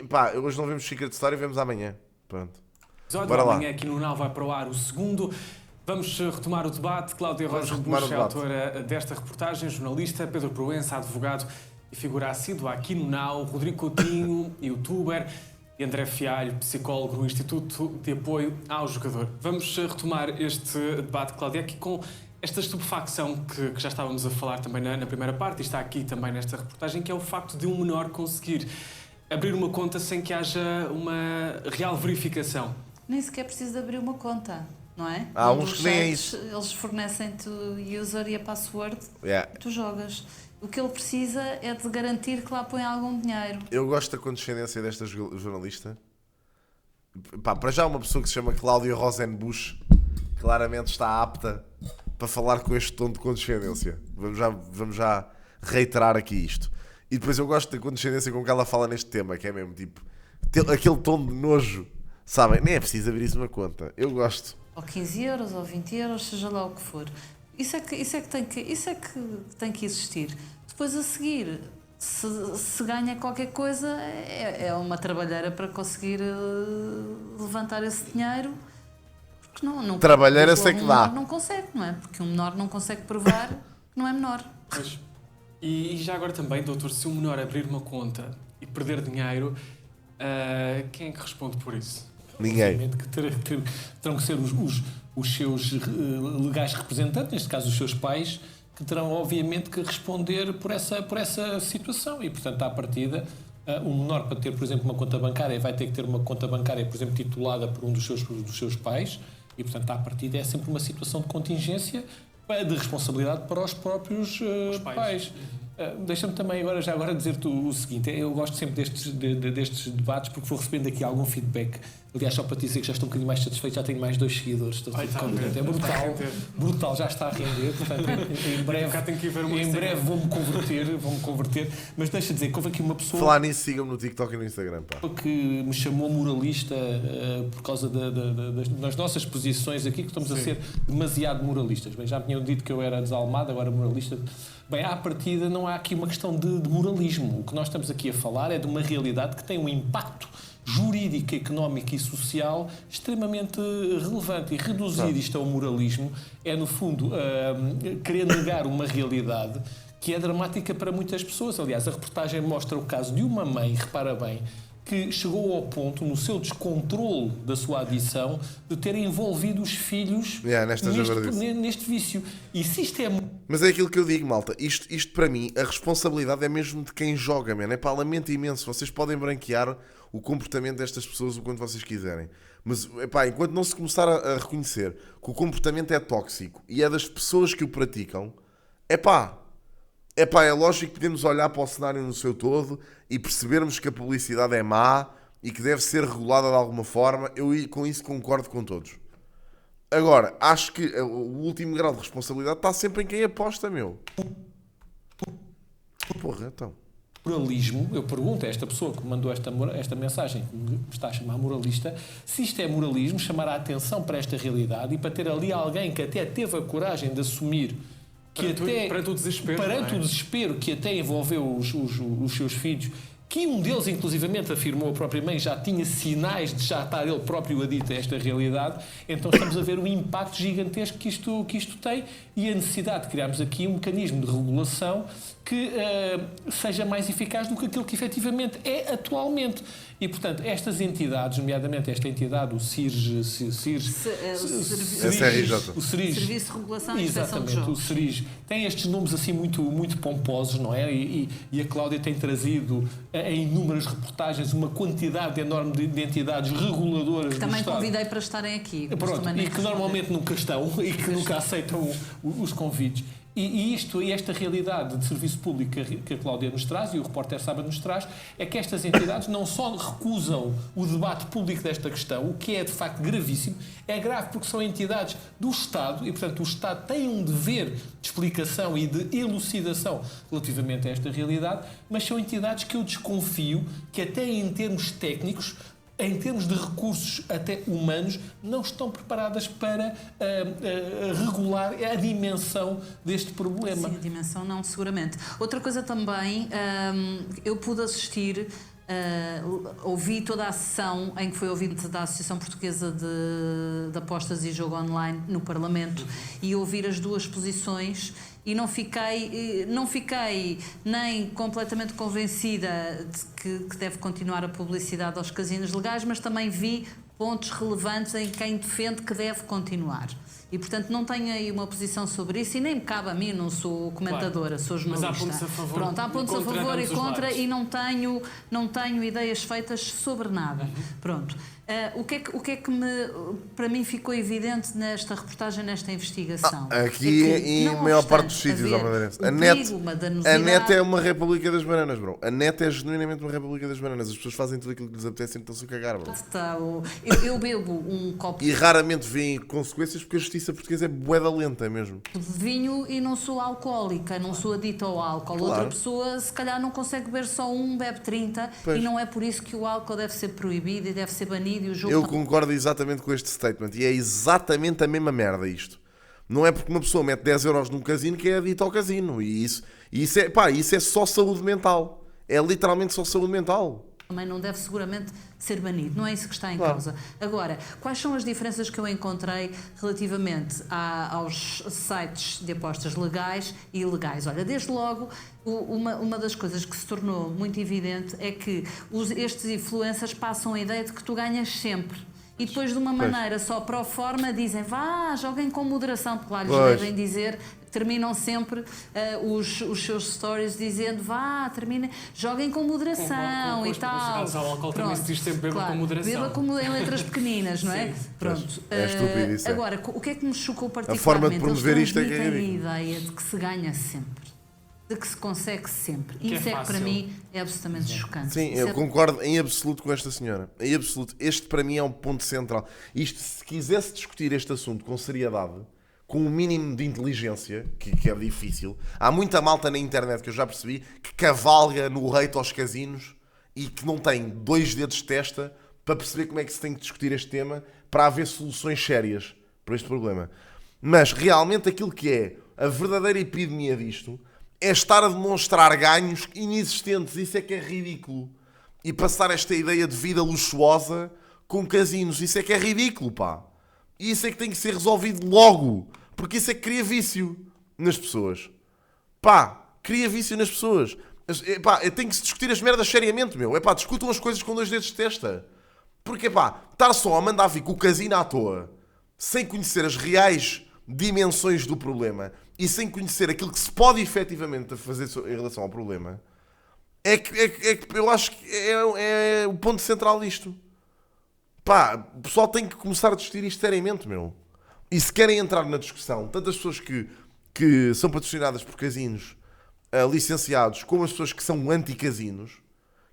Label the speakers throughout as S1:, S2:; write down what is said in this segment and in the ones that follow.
S1: pá, hoje não vemos Secret Story, vemos amanhã. Pronto.
S2: Bora lá. Amanhã aqui no Now vai para o ar o segundo. Vamos retomar o debate. Cláudia Rosa Bush é autora desta reportagem, jornalista, Pedro Proença, advogado e figura assídua aqui no Now, Rodrigo Coutinho, youtuber, e André Fialho, psicólogo no Instituto de Apoio ao Jogador. Vamos retomar este debate, Cláudia, aqui com esta estupefacção que já estávamos a falar também na primeira parte, e está aqui também nesta reportagem, que é o facto de um menor conseguir abrir uma conta sem que haja uma real verificação.
S3: Nem sequer precisa de abrir uma conta, não é?
S1: Há uns que nem é isso.
S3: Eles fornecem-te o user e a password, tu jogas. O que ele precisa é de garantir que lá põe algum dinheiro.
S1: Eu gosto da condescendência desta jornalista. Pá, para já uma pessoa que se chama Cláudia Rosenbusch claramente está apta para falar com este tom de condescendência. Vamos já reiterar aqui isto. E depois eu gosto da condescendência com que ela fala neste tema, que é mesmo tipo aquele tom de nojo, sabem? Nem é preciso abrir isso uma conta. Eu gosto.
S3: Ou 15 euros, ou 20 euros, seja lá o que for. Isso é que tem que existir. Depois a seguir, se ganha qualquer coisa, é uma trabalheira para conseguir levantar esse dinheiro. Porque não
S1: trabalheira sei que dá.
S3: Não consegue, não é? Porque um menor não consegue provar que não é menor.
S2: Pois. E já agora também, doutor, se um menor abrir uma conta e perder dinheiro, quem é que responde por isso?
S1: Ninguém.
S4: Obviamente que terão que ser os seus legais representantes, neste caso os seus pais, que terão obviamente que responder por essa situação. E, portanto, à partida, um menor para ter, por exemplo, uma conta bancária vai ter que ter uma conta bancária, por exemplo, titulada por um dos seus pais. E, portanto, à partida é sempre uma situação de contingência, de responsabilidade para os próprios pais. Deixa-me também agora dizer-te o seguinte, eu gosto sempre destes debates porque vou recebendo aqui algum feedback. Aliás, só para te dizer que já estou um bocadinho mais satisfeito, já tenho mais 2 seguidores, estou contente. É brutal, já está a render, portanto, em breve vou-me converter, mas deixa dizer que houve aqui uma pessoa...
S1: Falar nisso, sigam-me no TikTok e no Instagram, pá.
S4: Que me chamou moralista por causa das nossas posições aqui, que estamos a ser demasiado moralistas. Bem, já me tinham dito que eu era desalmado, agora moralista. Bem, à partida não há aqui uma questão de moralismo. O que nós estamos aqui a falar é de uma realidade que tem um impacto jurídico, económico e social extremamente relevante. E reduzir isto ao moralismo é, no fundo, querer negar uma realidade que é dramática para muitas pessoas. Aliás, a reportagem mostra o caso de uma mãe, repara bem, que chegou ao ponto, no seu descontrole da sua adição, de ter envolvido os filhos neste vício. E se isto é...
S1: Mas é aquilo que eu digo, malta. Isto para mim, a responsabilidade é mesmo de quem joga, man. É pá, lamento imenso. Vocês podem branquear o comportamento destas pessoas o quanto vocês quiserem. Mas, epá, enquanto não se começar a reconhecer que o comportamento é tóxico e é das pessoas que o praticam, é lógico que podemos olhar para o cenário no seu todo e percebermos que a publicidade é má e que deve ser regulada de alguma forma. Eu com isso concordo com todos. Agora, acho que o último grau de responsabilidade está sempre em quem aposta, meu. Porra, então.
S4: Moralismo, eu pergunto a esta pessoa que me mandou esta mensagem, que me está a chamar moralista, se isto é moralismo, chamar a atenção para esta realidade e para ter ali alguém que até teve a coragem de assumir que
S2: perante o
S4: desespero que até envolveu os seus filhos, que um deles, inclusivamente, afirmou a própria mãe, já tinha sinais de já estar ele próprio adicto a esta realidade. Então estamos a ver o impacto gigantesco que isto tem e a necessidade de criarmos aqui um mecanismo de regulação que seja mais eficaz do que aquilo que efetivamente é atualmente. E, portanto, estas entidades, nomeadamente esta entidade, o Serviço
S3: de Regulação e Inspeção de Jogos.
S4: O SERIJ, tem estes nomes assim muito pomposos, não é? E a Cláudia tem trazido em inúmeras reportagens uma quantidade enorme de entidades reguladoras
S3: que também convidei para estarem aqui.
S4: Pronto, e que normalmente nunca estão e que nunca aceitam os convites. E esta realidade de serviço público que a Cláudia nos traz, e o repórter Sábado nos traz, é que estas entidades não só recusam o debate público desta questão, o que é de facto gravíssimo, é grave porque são entidades do Estado e, portanto, o Estado tem um dever de explicação e de elucidação relativamente a esta realidade, mas são entidades que eu desconfio que até em termos técnicos, em termos de recursos até humanos, não estão preparadas para regular a dimensão deste problema.
S3: Sim, a dimensão não, seguramente. Outra coisa também, eu pude assistir ouvi toda a sessão em que foi ouvido da Associação Portuguesa de Apostas e Jogo Online no Parlamento e ouvir as duas posições e não fiquei nem completamente convencida de que deve continuar a publicidade aos casinos legais, mas também vi pontos relevantes em quem defende que deve continuar. E, portanto, não tenho aí uma posição sobre isso e nem me cabe a mim, não sou comentadora, sou jornalista.
S2: Mas há pontos a favor,
S3: pronto, há pontos a favor e contra e não tenho ideias feitas sobre nada. Pronto. O que é que para mim ficou evidente nesta reportagem, nesta investigação?
S1: Aqui e em maior parte dos sítios, a net é uma república das bananas, bro. A net é genuinamente uma república das bananas. As pessoas fazem tudo aquilo que lhes apetece e estão-se a cagar, bro.
S3: Eu bebo um copo
S1: e raramente veem consequências porque a justiça portuguesa é bué da lenta mesmo.
S3: De vinho e não sou alcoólica, não sou adita ao álcool.
S1: Claro.
S3: Outra pessoa se calhar não consegue beber só um, bebe 30 e não é por isso que o álcool deve ser proibido e deve ser banido e o jogo...
S1: Eu concordo exatamente com este statement e é exatamente a mesma merda isto. Não é porque uma pessoa mete 10 euros num casino que é adita ao casino e isso é só saúde mental. É literalmente só saúde mental.
S3: Também não deve seguramente ser banido, não é isso que está em causa. Agora, quais são as diferenças que eu encontrei relativamente aos sites de apostas legais e ilegais? Olha, desde logo, uma das coisas que se tornou muito evidente é que estes influencers passam a ideia de que tu ganhas sempre. E depois, de uma maneira só pro forma, dizem joguem com moderação, porque lá lhes devem dizer, terminam sempre os seus stories dizendo terminem, joguem com moderação e tal.
S2: Ao álcool também se diz sempre beba com moderação.
S3: Beba em letras pequeninas, não é?
S2: Sim.
S3: Pronto.
S1: É estúpido isso.
S3: Agora, o que é que me chocou particularmente?
S1: A forma de promover
S3: eles
S1: isto é que é
S3: a ideia de que se ganha sempre. De que se consegue sempre. E isso é que para mim é absolutamente chocante.
S1: Sim, eu concordo em absoluto com esta senhora. Em absoluto. Este para mim é um ponto central. Isto, se quisesse discutir este assunto com seriedade, com um mínimo de inteligência, que é difícil, há muita malta na internet que eu já percebi que cavalga no hate aos casinos e que não tem 2 dedos de testa para perceber como é que se tem que discutir este tema para haver soluções sérias para este problema. Mas realmente aquilo que é a verdadeira epidemia disto é estar a demonstrar ganhos inexistentes. Isso é que é ridículo. E passar esta ideia de vida luxuosa com casinos. Isso é que é ridículo, pá. E isso é que tem que ser resolvido logo. Porque isso é que cria vício nas pessoas. Pá, cria vício nas pessoas. Tem que se discutir as merdas seriamente, meu. Discutam as coisas com 2 dedos de testa. Porque, estar só a mandar vir com o casino à toa, sem conhecer as reais dimensões do problema e sem conhecer aquilo que se pode efetivamente fazer em relação ao problema, é que eu acho que é o ponto central disto. O pessoal tem que começar a discutir isto seriamente, meu. E se querem entrar na discussão, tanto as pessoas que são patrocinadas por casinos licenciados, como as pessoas que são anti-casinos,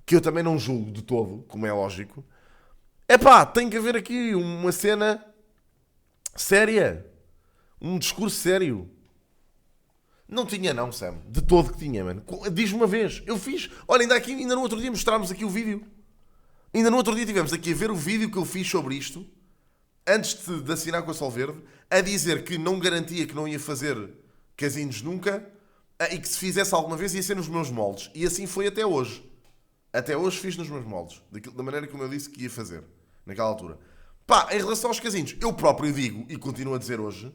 S1: que eu também não julgo de todo, como é lógico, tem que haver aqui uma cena séria. Um discurso sério. Não tinha não, Sam. De todo que tinha, mano. Diz-me uma vez. Eu fiz. Olha, ainda no outro dia mostrámos aqui o vídeo. Ainda no outro dia tivemos aqui a ver o vídeo que eu fiz sobre isto, antes de assinar com a Solverde, a dizer que não garantia que não ia fazer casinos nunca e que se fizesse alguma vez ia ser nos meus moldes. E assim foi até hoje. Até hoje fiz nos meus moldes. Da maneira como eu disse que ia fazer. Naquela altura. Em relação aos casinos, eu próprio digo, e continuo a dizer hoje,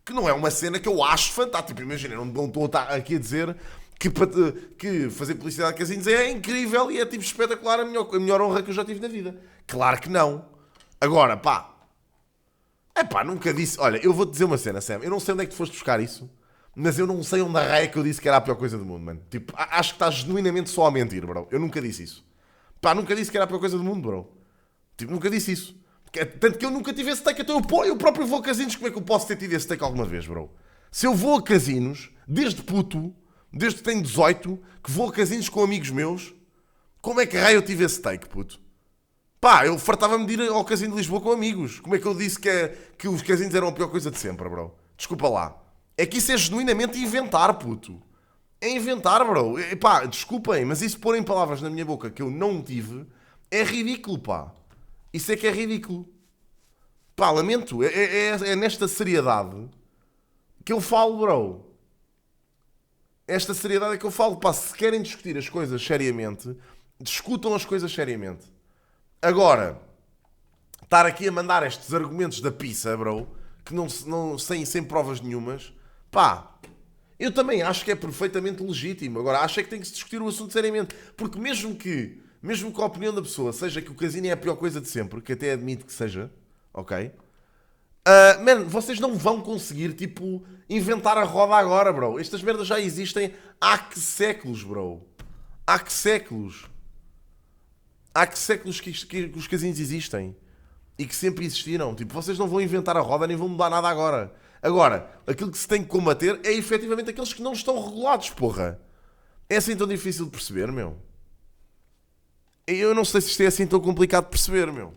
S1: que não é uma cena que eu acho fantástica. Imagina, eu não estou aqui a dizer que fazer publicidade de casinos é incrível e é tipo espetacular, a melhor honra que eu já tive na vida. Claro que não. Agora, nunca disse... Olha, eu vou-te dizer uma cena, Sam. Eu não sei onde é que tu foste buscar isso, mas eu não sei onde a raia que eu disse que era a pior coisa do mundo, mano. Tipo, acho que estás genuinamente só a mentir, bro. Eu nunca disse isso. Nunca disse que era a pior coisa do mundo, bro. Tipo, nunca disse isso. Tanto que eu nunca tive esse take, então eu próprio vou a casinos, como é que eu posso ter tido esse take alguma vez, bro? Se eu vou a casinos, desde que tenho 18, que vou a casinos com amigos meus, como é que raio eu tive esse take, puto? Eu fartava-me de ir ao casino de Lisboa com amigos. Como é que eu disse que os casinos eram a pior coisa de sempre, bro? Desculpa lá. É que isso é genuinamente inventar, puto. É inventar, bro. Desculpem, mas isso pôr em palavras na minha boca que eu não tive é ridículo, Isso é que é ridículo. Lamento. É nesta seriedade que eu falo, bro. Esta seriedade é que eu falo. Se querem discutir as coisas seriamente, Discutam as coisas seriamente. Agora, estar aqui a mandar estes argumentos da pizza, bro, que sem provas nenhumas, pá, eu também acho que é perfeitamente legítimo. Agora, acho é que tem que se discutir o assunto seriamente. Porque mesmo que a opinião da pessoa seja que o casino é a pior coisa de sempre, que até admito que seja, ok? Vocês não vão conseguir, tipo, inventar a roda agora, bro. Estas merdas já existem há que séculos, bro. Há que séculos. Há que séculos que os casinos existem. E que sempre existiram. Tipo, vocês não vão inventar a roda nem vão mudar nada agora. Agora, aquilo que se tem que combater é efetivamente aqueles que não estão regulados, porra. É assim tão difícil de perceber, meu? Eu não sei se isto é assim tão complicado de perceber, meu.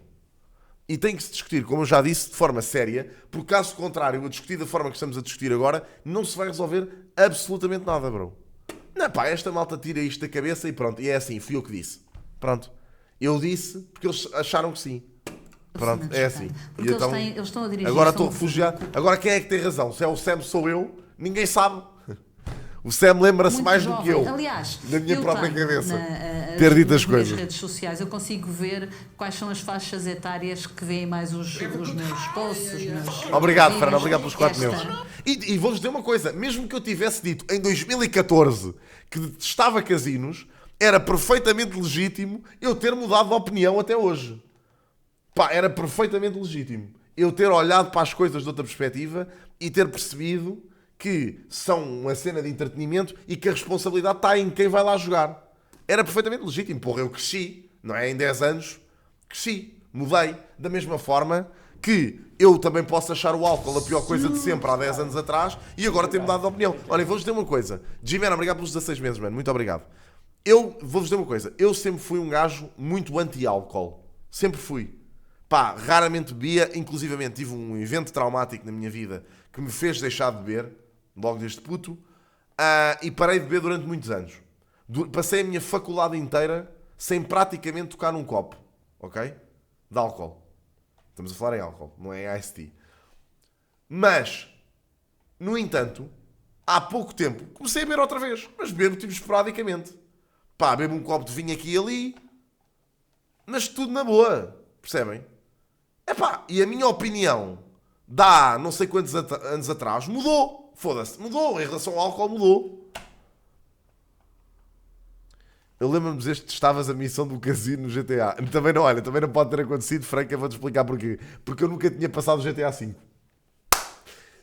S1: E tem que se discutir, como eu já disse, de forma séria, porque caso contrário, a discutir da forma que estamos a discutir agora, não se vai resolver absolutamente nada, bro. Não, pá, esta malta tira isto da cabeça e pronto. E é assim, fui eu que disse. Pronto. Eu disse porque eles acharam que sim. Pronto, é assim.
S3: Porque então, eles estão a dirigir.
S1: Agora estou refugiado. Agora quem é que tem razão? Se é o Sam, sou eu? Ninguém sabe. O Sam lembra-se mais do que eu.
S3: Aliás,
S1: na minha própria cabeça. Ter dito as coisas.
S3: Nas redes sociais eu consigo ver quais são as faixas etárias que veem mais os meus posts.
S1: Obrigado, Fernando. Obrigado pelos 4 meses. E vou-vos dizer uma coisa. Mesmo que eu tivesse dito em 2014 que detestava casinos, era perfeitamente legítimo eu ter mudado de opinião até hoje. Pá, era perfeitamente legítimo eu ter olhado para as coisas de outra perspectiva e ter percebido que são uma cena de entretenimento e que a responsabilidade está em quem vai lá jogar. Era perfeitamente legítimo. Porra, eu cresci, não é? Em 10 anos, cresci, mudei. Da mesma forma que eu também posso achar o álcool a pior coisa de sempre há 10 anos atrás e agora ter mudado de opinião. Olha, vou-vos dizer uma coisa. Jimena, obrigado pelos 16 meses, mano. Muito obrigado. Eu vou-vos dizer uma coisa. Eu sempre fui um gajo muito anti-álcool. Sempre fui. Pá, raramente bebia. Inclusivamente tive um evento traumático na minha vida que me fez deixar de beber. Logo desde puto, e parei de beber durante muitos anos. Passei a minha faculdade inteira sem praticamente tocar num copo, ok? De álcool. Estamos a falar em álcool, não é em iced tea. Mas, no entanto, há pouco tempo, comecei a beber outra vez, mas bebo tipo esporadicamente. Pá, bebo um copo de vinho aqui e ali, mas tudo na boa, percebem? Epá, e a minha opinião, dá não sei quantos anos atrás, mudou. Foda-se, mudou. Em relação ao álcool, mudou. Eu lembro-me de dizer que testavas a missão do casino no GTA. Também não, olha, também não pode ter acontecido. Frank, eu vou-te explicar porquê. Porque eu nunca tinha passado o GTA V.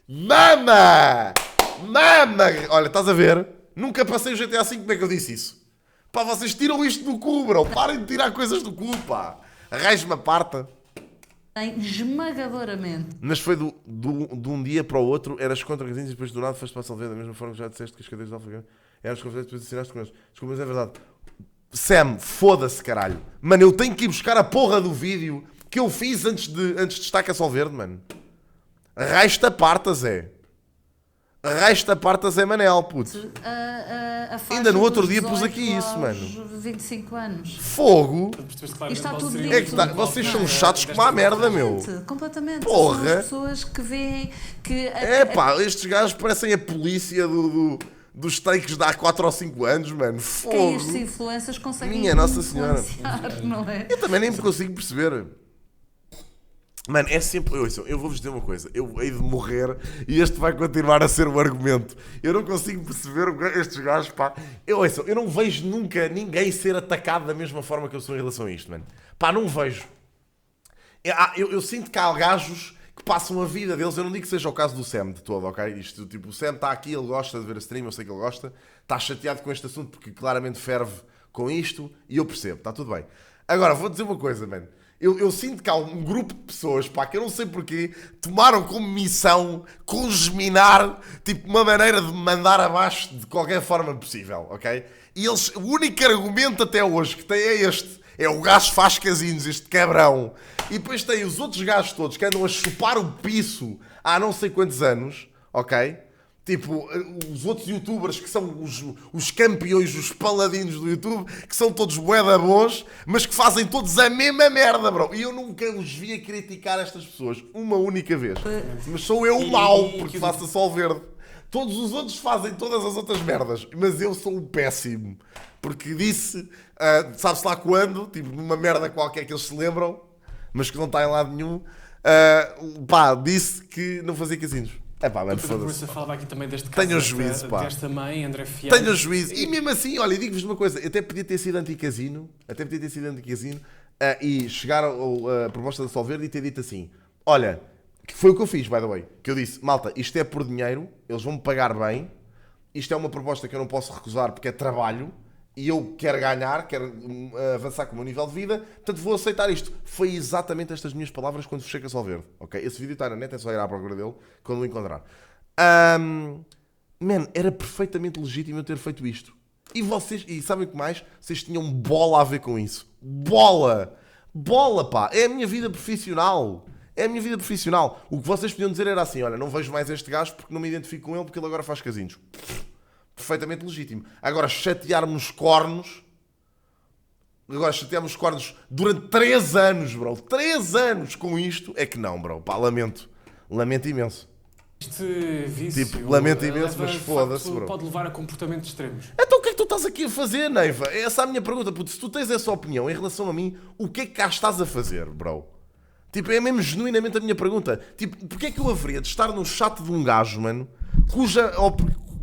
S1: Mama! Mama! Olha, estás a ver? Nunca passei o GTA V. Como é que eu disse isso? Pá, vocês tiram isto do cu, bro. Parem de tirar coisas do cu, pá. Arranje-me a parta.
S3: Esmagadoramente.
S1: Mas foi de um dia para o outro, eras contra casinos e depois do nada foste para a Salveira, da mesma forma que já disseste que as cadeias de Alfagão eras contra depois assinaste com eles. Desculpa, mas é verdade. Sam, foda-se, caralho. Mano, eu tenho que ir buscar a porra do vídeo que eu fiz antes de estar com a Solverde, mano. Resta parta, Zé. Resta parta, Zé Manel, puto. Ainda no outro dia pus aqui isso, mano.
S3: 25 anos.
S1: Fogo.
S3: Está tudo dito.
S1: É que vocês são chatos como a merda, meu.
S3: Completamente.
S1: Porra.
S3: São as pessoas que veem que...
S1: Pá, estes gajos parecem a polícia dos takes de há 4 ou 5 anos, mano. Fogo.
S3: Quem estes influencers conseguem
S1: Minha Nossa Senhora.
S3: Não é?
S1: Eu também nem me consigo perceber. Mano, é sempre... Eu vou-vos dizer uma coisa. Eu hei de morrer e este vai continuar a ser o argumento. Eu não consigo perceber estes gajos, pá. Eu não vejo nunca ninguém ser atacado da mesma forma que eu sou em relação a isto, mano. Pá, não vejo. Eu sinto que há gajos que passam a vida deles. Eu não digo que seja o caso do Sam de todo, ok? Isto, tipo, o Sam está aqui, ele gosta de ver a stream, eu sei que ele gosta. Está chateado com este assunto porque claramente ferve com isto e eu percebo, está tudo bem. Agora, vou dizer uma coisa, mano. Eu sinto que há um grupo de pessoas, pá, que eu não sei porquê, tomaram como missão congeminar, tipo, uma maneira de me mandar abaixo de qualquer forma possível, ok? E eles, o único argumento até hoje que tem é este. É o gajo faz casinos, este cabrão. E depois tem os outros gajos todos que andam a chupar o piso há não sei quantos anos, ok? Tipo, os outros youtubers que são os campeões, os paladinos do YouTube, que são todos bué da bons, mas que fazem todos a mesma merda, bro. E eu nunca os vi a criticar estas pessoas, uma única vez. Mas sou eu o mau, porque faço a Sol Verde. Todos os outros fazem todas as outras merdas, mas eu sou um péssimo. Porque disse, sabe-se lá quando, tipo numa merda qualquer que eles se lembram, mas que não está em lado nenhum, disse que não fazia casinos. Mano,
S2: foda-se. Falava aqui também deste caso
S1: tenho juízo,
S2: desta mãe, André Fiel.
S1: Tenho juízo. E mesmo assim, olha, digo-vos uma coisa, até podia ter sido anti-casino, e chegar a proposta da Solverde e ter dito assim, olha, que foi o que eu fiz, by the way, que eu disse, malta, isto é por dinheiro, eles vão-me pagar bem, isto é uma proposta que eu não posso recusar porque é trabalho, e eu quero ganhar, quero avançar com o meu nível de vida, portanto vou aceitar isto. Foi exatamente estas minhas palavras quando fechei com a Solverde, ok? Esse vídeo está na net, é só ir à procura dele quando o encontrar. Era perfeitamente legítimo eu ter feito isto. E vocês, e sabem o que mais? Vocês tinham bola a ver com isso. Bola, pá, é a minha vida profissional. O que vocês podiam dizer era assim, olha, não vejo mais este gajo porque não me identifico com ele porque ele agora faz casinos. Perfeitamente legítimo. Agora, chatearmos cornos durante 3 anos, bro. 3 anos com isto, é que não, bro. Pá, lamento imenso.
S2: Este vício,
S1: lamento imenso, mas foda-se, bro.
S2: Pode levar a comportamentos extremos.
S1: Então o que é que tu estás aqui a fazer, Neiva? Essa é a minha pergunta. Puto, se tu tens essa opinião em relação a mim, o que é que cá estás a fazer, bro? É mesmo genuinamente a minha pergunta. Porque é que eu haveria de estar no chat de um gajo, mano,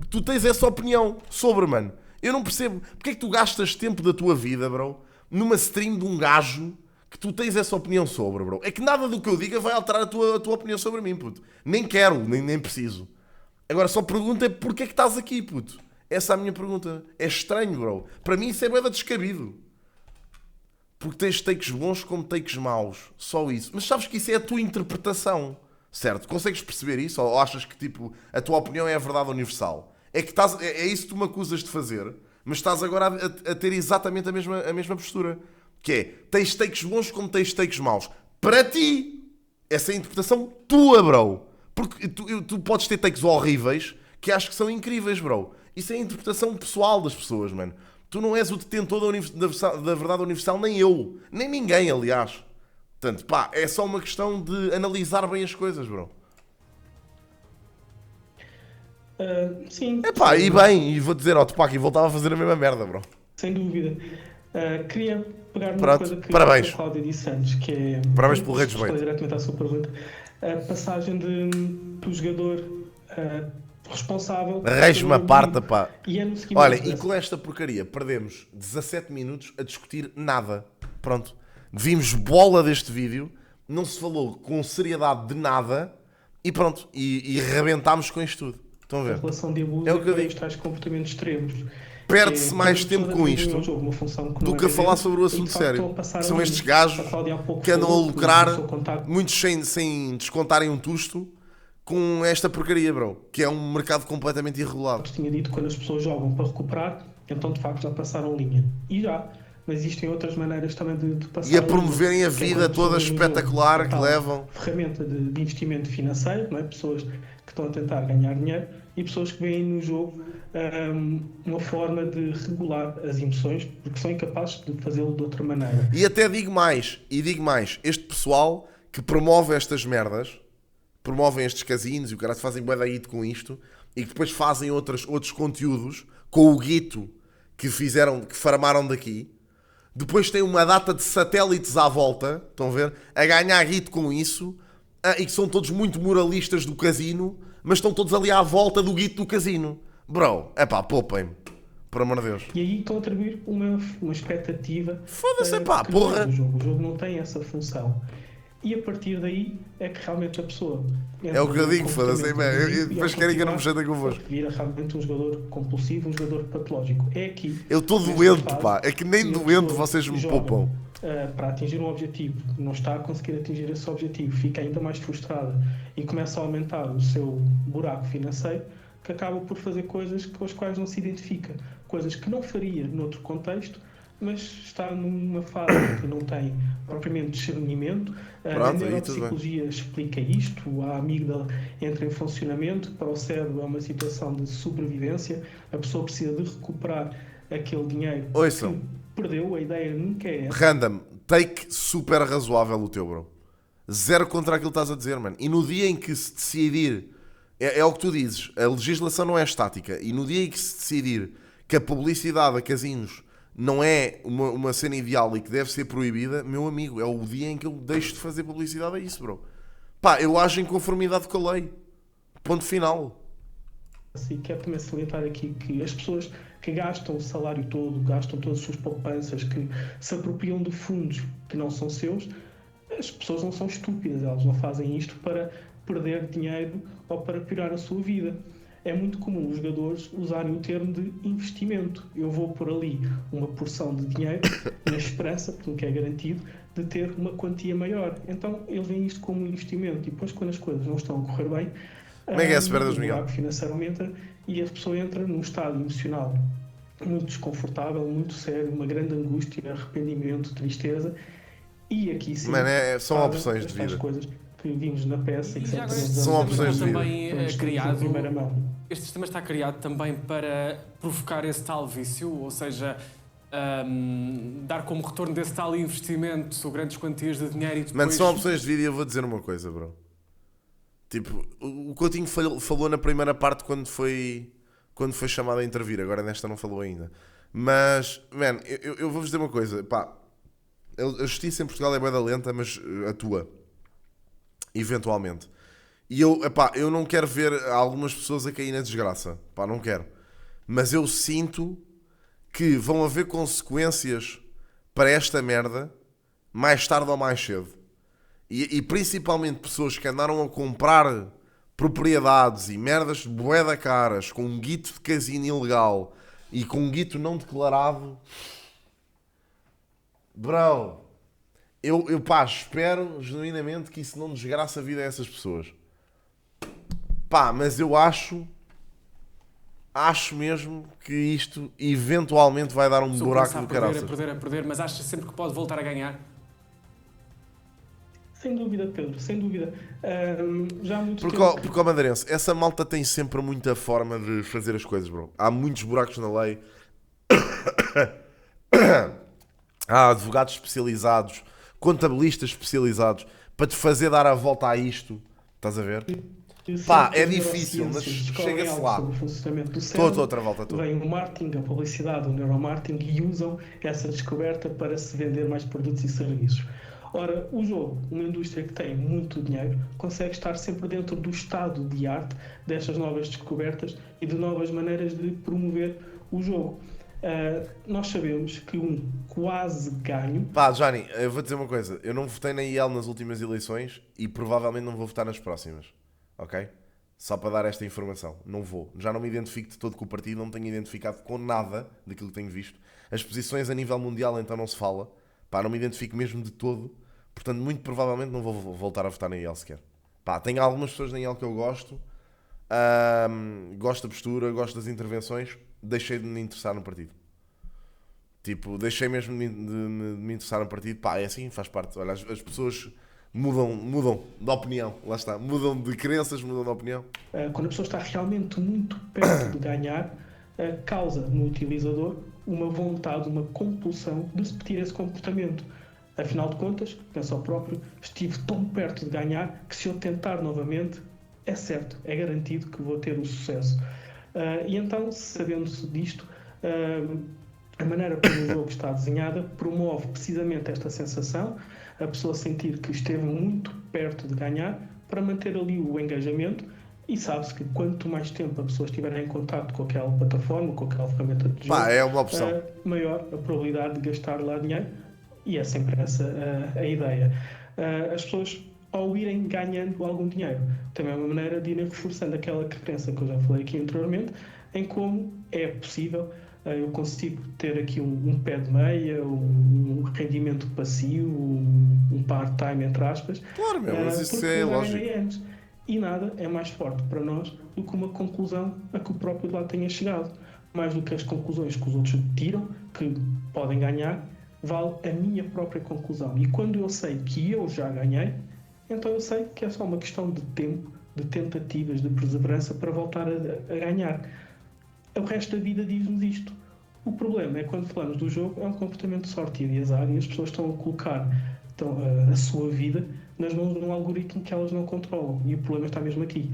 S1: tu tens essa opinião sobre, mano? Eu não percebo. Porque é que tu gastas tempo da tua vida, bro, numa stream de um gajo que tu tens essa opinião sobre, bro? É que nada do que eu diga vai alterar a tua opinião sobre mim, puto. Nem quero, nem preciso. Agora, só pergunta é porque é que estás aqui, puto. Essa é a minha pergunta. É estranho, bro. Para mim isso é bué de descabido. Porque tens takes bons como takes maus. Só isso. Mas sabes que isso é a tua interpretação. Certo? Consegues perceber isso? Ou achas que, a tua opinião é a verdade universal? É que é isso que tu me acusas de fazer, mas estás agora a ter exatamente a mesma postura. Que é, tens takes bons como tens takes maus. Para ti, essa é a interpretação tua, bro. Porque tu podes ter takes horríveis que acho que são incríveis, bro. Isso é a interpretação pessoal das pessoas, mano. Tu não és o detentor da verdade universal, nem eu. Nem ninguém, aliás. Portanto, é só uma questão de analisar bem as coisas, bro.
S5: Sim.
S1: E vou dizer ao Tupac, e voltava a fazer a mesma merda, bro.
S5: Sem dúvida. Queria pegar numa coisa que
S1: parabéns.
S5: a Cláudia disse antes, que é...
S1: Parabéns pelo Rei dos Bait.
S5: Diretamente à sua pergunta. A passagem do jogador responsável...
S1: Arranja-me a parta, pá.
S5: E é no
S1: olha, e com esta porcaria perdemos 17 minutos a discutir nada. Pronto. Vimos bola deste vídeo, não se falou com seriedade de nada, e pronto. E rebentámos com isto tudo. Estão a ver?
S5: A relação de abuso
S1: é o que eu digo.
S5: Os tais comportamentos extremos.
S1: Perde-se mais tempo com isto do que a falar sobre o assunto sério. São estes gajos que andam a lucrar, muitos sem descontarem um tusto, com esta porcaria, bro. Que é um mercado completamente irregulado.
S5: Tinha dito que quando as pessoas jogam para recuperar, então de facto já passaram linha. E já. Mas existem outras maneiras também de passar.
S1: E a promoverem a vida toda espetacular que levam.
S5: Ferramenta de investimento financeiro, não é? Pessoas que estão a tentar ganhar dinheiro e pessoas que veem no jogo uma forma de regular as emoções porque são incapazes de fazê-lo de outra maneira.
S1: E até digo mais, este pessoal que promove estas merdas, promovem estes casinos e o cara se fazem bué da hit com isto e que depois fazem outros conteúdos com o guito que farmaram daqui. Depois tem uma data de satélites à volta, estão a ver? A ganhar guito com isso, e que são todos muito moralistas do casino, mas estão todos ali à volta do guito do casino. Bro, poupem-me. Por amor de Deus.
S5: E aí estão a atribuir uma expectativa.
S1: Foda-se, porra.
S5: O jogo não tem essa função. E a partir daí é que realmente a pessoa...
S1: É o que eu digo, foda-se. Depois querem que eu não me chate convosco.
S5: Vira realmente um jogador compulsivo, um jogador patológico. É aqui...
S1: Eu estou doente, pá. É que nem doente vocês me poupam.
S5: Para atingir um objetivo, não está a conseguir atingir esse objetivo, fica ainda mais frustrada e começa a aumentar o seu buraco financeiro, que acaba por fazer coisas com as quais não se identifica. Coisas que não faria noutro contexto, mas está numa fase que não tem propriamente discernimento. A neuropsicologia explica isto, a amígdala entra em funcionamento, para o cérebro é uma situação de sobrevivência, a pessoa precisa de recuperar aquele dinheiro que perdeu, a ideia nunca é essa.
S1: Random, take super razoável o teu, bro. Zero contra aquilo que estás a dizer, mano. E no dia em que se decidir É o que tu dizes, a legislação não é estática e no dia em que se decidir que a publicidade a casinos não é uma cena ideal e que deve ser proibida, meu amigo, é o dia em que eu deixo de fazer publicidade a isso, bro. Pá, eu ajo em conformidade com a lei. Ponto final.
S5: E quero também salientar aqui que as pessoas que gastam o salário todo, gastam todas as suas poupanças, que se apropriam de fundos que não são seus, as pessoas não são estúpidas, elas não fazem isto para perder dinheiro ou para piorar a sua vida. É muito comum os jogadores usarem o termo de investimento. Eu vou pôr ali uma porção de dinheiro na esperança, porque é garantido, de ter uma quantia maior. Então eles veem isto como um investimento e depois quando as coisas não estão a correr bem,
S1: como é que é esse perdas, Miguel?
S5: O financeiro aumenta e a pessoa entra num estado emocional muito desconfortável, muito sério, uma grande angústia, arrependimento, tristeza e aqui sim...
S1: Mano, são opções de vida.
S5: Coisas que vimos na peça e que
S1: são opções de vida.
S2: Este sistema está criado também para provocar esse tal vício, ou seja, dar como retorno desse tal investimento grandes quantias de dinheiro e depois...
S1: Mano, são opções de vida e eu vou dizer uma coisa, bro. Tipo, o Coutinho falou na primeira parte quando foi chamado a intervir, agora nesta não falou ainda. Mas, man, eu vou-vos dizer uma coisa, pá, a justiça em Portugal é bué da lenta, mas atua. Eventualmente. E eu não quero ver algumas pessoas a cair na desgraça. Pá, não quero. Mas eu sinto que vão haver consequências para esta merda mais tarde ou mais cedo. E principalmente pessoas que andaram a comprar propriedades e merdas de bué caras com um guito de casino ilegal e com um guito não declarado. Bro, eu espero genuinamente que isso não desgraça a vida a essas pessoas. Pá, mas eu acho mesmo que isto eventualmente vai dar um buraco do caraças.
S2: A perder, mas acha sempre que pode voltar a ganhar?
S5: Sem dúvida, Pedro, sem dúvida. Já há muito
S1: porque,
S5: tempo...
S1: Porque, Madeirense, essa malta tem sempre muita forma de fazer as coisas, bro. Há muitos buracos na lei. Há advogados especializados, contabilistas especializados, para te fazer dar a volta a isto. Estás a ver? Pá, é difícil, mas chega-se lá. Estou outra volta.
S5: Vem o marketing, a publicidade, o neuromarketing e usam essa descoberta para se vender mais produtos e serviços. Ora, o jogo, uma indústria que tem muito dinheiro, consegue estar sempre dentro do estado de arte destas novas descobertas e de novas maneiras de promover o jogo. Nós sabemos que um quase ganho...
S1: Pá, Johnny, eu vou dizer uma coisa. Eu não votei na IEL nas últimas eleições e provavelmente não vou votar nas próximas. Ok? Só para dar esta informação. Não vou. Já não me identifico de todo com o partido, não me tenho identificado com nada daquilo que tenho visto. As posições a nível mundial então não se fala. Pá, não me identifico mesmo de todo. Portanto, muito provavelmente não vou voltar a votar na IEL sequer. Pá, tenho algumas pessoas na IEL que eu gosto. Gosto da postura, gosto das intervenções. Deixei de me interessar no partido. Tipo, deixei mesmo de me interessar no partido. Pá, é assim, faz parte. Olha, as pessoas mudam de opinião. Lá está. Mudam de crenças, mudam de opinião.
S5: Quando a pessoa está realmente muito perto de ganhar, causa no utilizador uma vontade, uma compulsão de repetir esse comportamento. Afinal de contas, penso ao próprio, estive tão perto de ganhar que se eu tentar novamente, é certo, é garantido que vou ter o sucesso. E então, sabendo-se disto, a maneira como o jogo está desenhada promove precisamente esta sensação, a pessoa sentir que esteve muito perto de ganhar, para manter ali o engajamento, e sabe-se que quanto mais tempo a pessoa estiver em contato com aquela plataforma, com aquela ferramenta de jogo,
S1: é uma opção.
S5: Maior a probabilidade de gastar lá dinheiro, e é sempre essa a ideia. As pessoas, ao irem ganhando algum dinheiro, também é uma maneira de irem reforçando aquela crença que eu já falei aqui anteriormente, em como é possível eu consigo ter aqui um pé de meia, um rendimento passivo, um part-time, entre aspas.
S1: Claro, mas isso é lógico.
S5: E nada é mais forte para nós do que uma conclusão a que o próprio de lá tenha chegado. Mais do que as conclusões que os outros tiram, que podem ganhar, vale a minha própria conclusão. E quando eu sei que eu já ganhei, então eu sei que é só uma questão de tempo, de tentativas, de perseverança para voltar a ganhar. O resto da vida diz-nos isto. O problema é quando falamos do jogo, é um comportamento de sorte e de azar, e as pessoas estão a colocar a sua vida nas mãos de um algoritmo que elas não controlam. E o problema está mesmo aqui.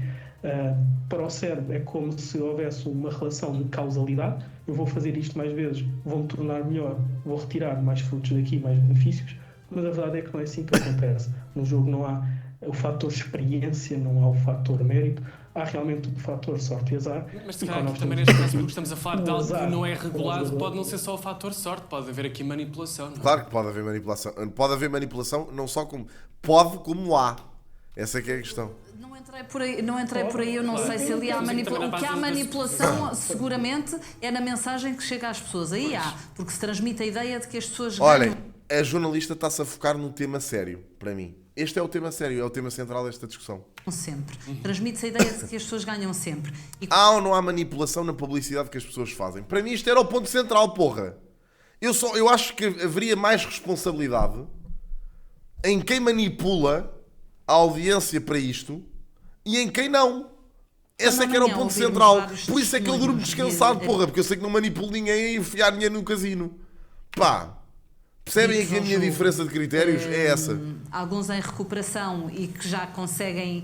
S5: Para o cérebro é como se houvesse uma relação de causalidade. Eu vou fazer isto mais vezes, vou-me tornar melhor, vou retirar mais frutos daqui, mais benefícios, mas a verdade é que não é assim que acontece. No jogo não há o fator experiência, não há o fator mérito, há realmente o fator sorte e azar.
S2: Mas se calhar aqui também neste caso, porque estamos a falar de algo que não é regulado, pode não ser só o fator sorte, pode haver aqui manipulação. Não é?
S1: Claro que pode haver manipulação. Pode haver manipulação, não só como... Pode como há. Essa é que é a questão.
S3: Não entrei por aí, eu não sei se ali há manipulação. O que há manipulação, seguramente, é na mensagem que chega às pessoas. Aí há, porque se transmite a ideia de que as pessoas ganham...
S1: Olhem, a jornalista está-se a focar num tema sério, para mim. Este é o tema sério, é o tema central desta discussão.
S3: Sempre. Transmite-se a ideia de que as pessoas ganham sempre.
S1: Há ou não há manipulação na publicidade que as pessoas fazem? Para mim isto era o ponto central, porra. Eu acho que haveria mais responsabilidade em quem manipula a audiência para isto e em quem não. Esse é que era o ponto central. Por isso é que eu durmo descansado, porra, porque eu sei que não manipulo ninguém a enfiar dinheiro no casino. Pá, percebem aqui a minha diferença de critérios? É essa.
S3: Alguns em recuperação e que já conseguem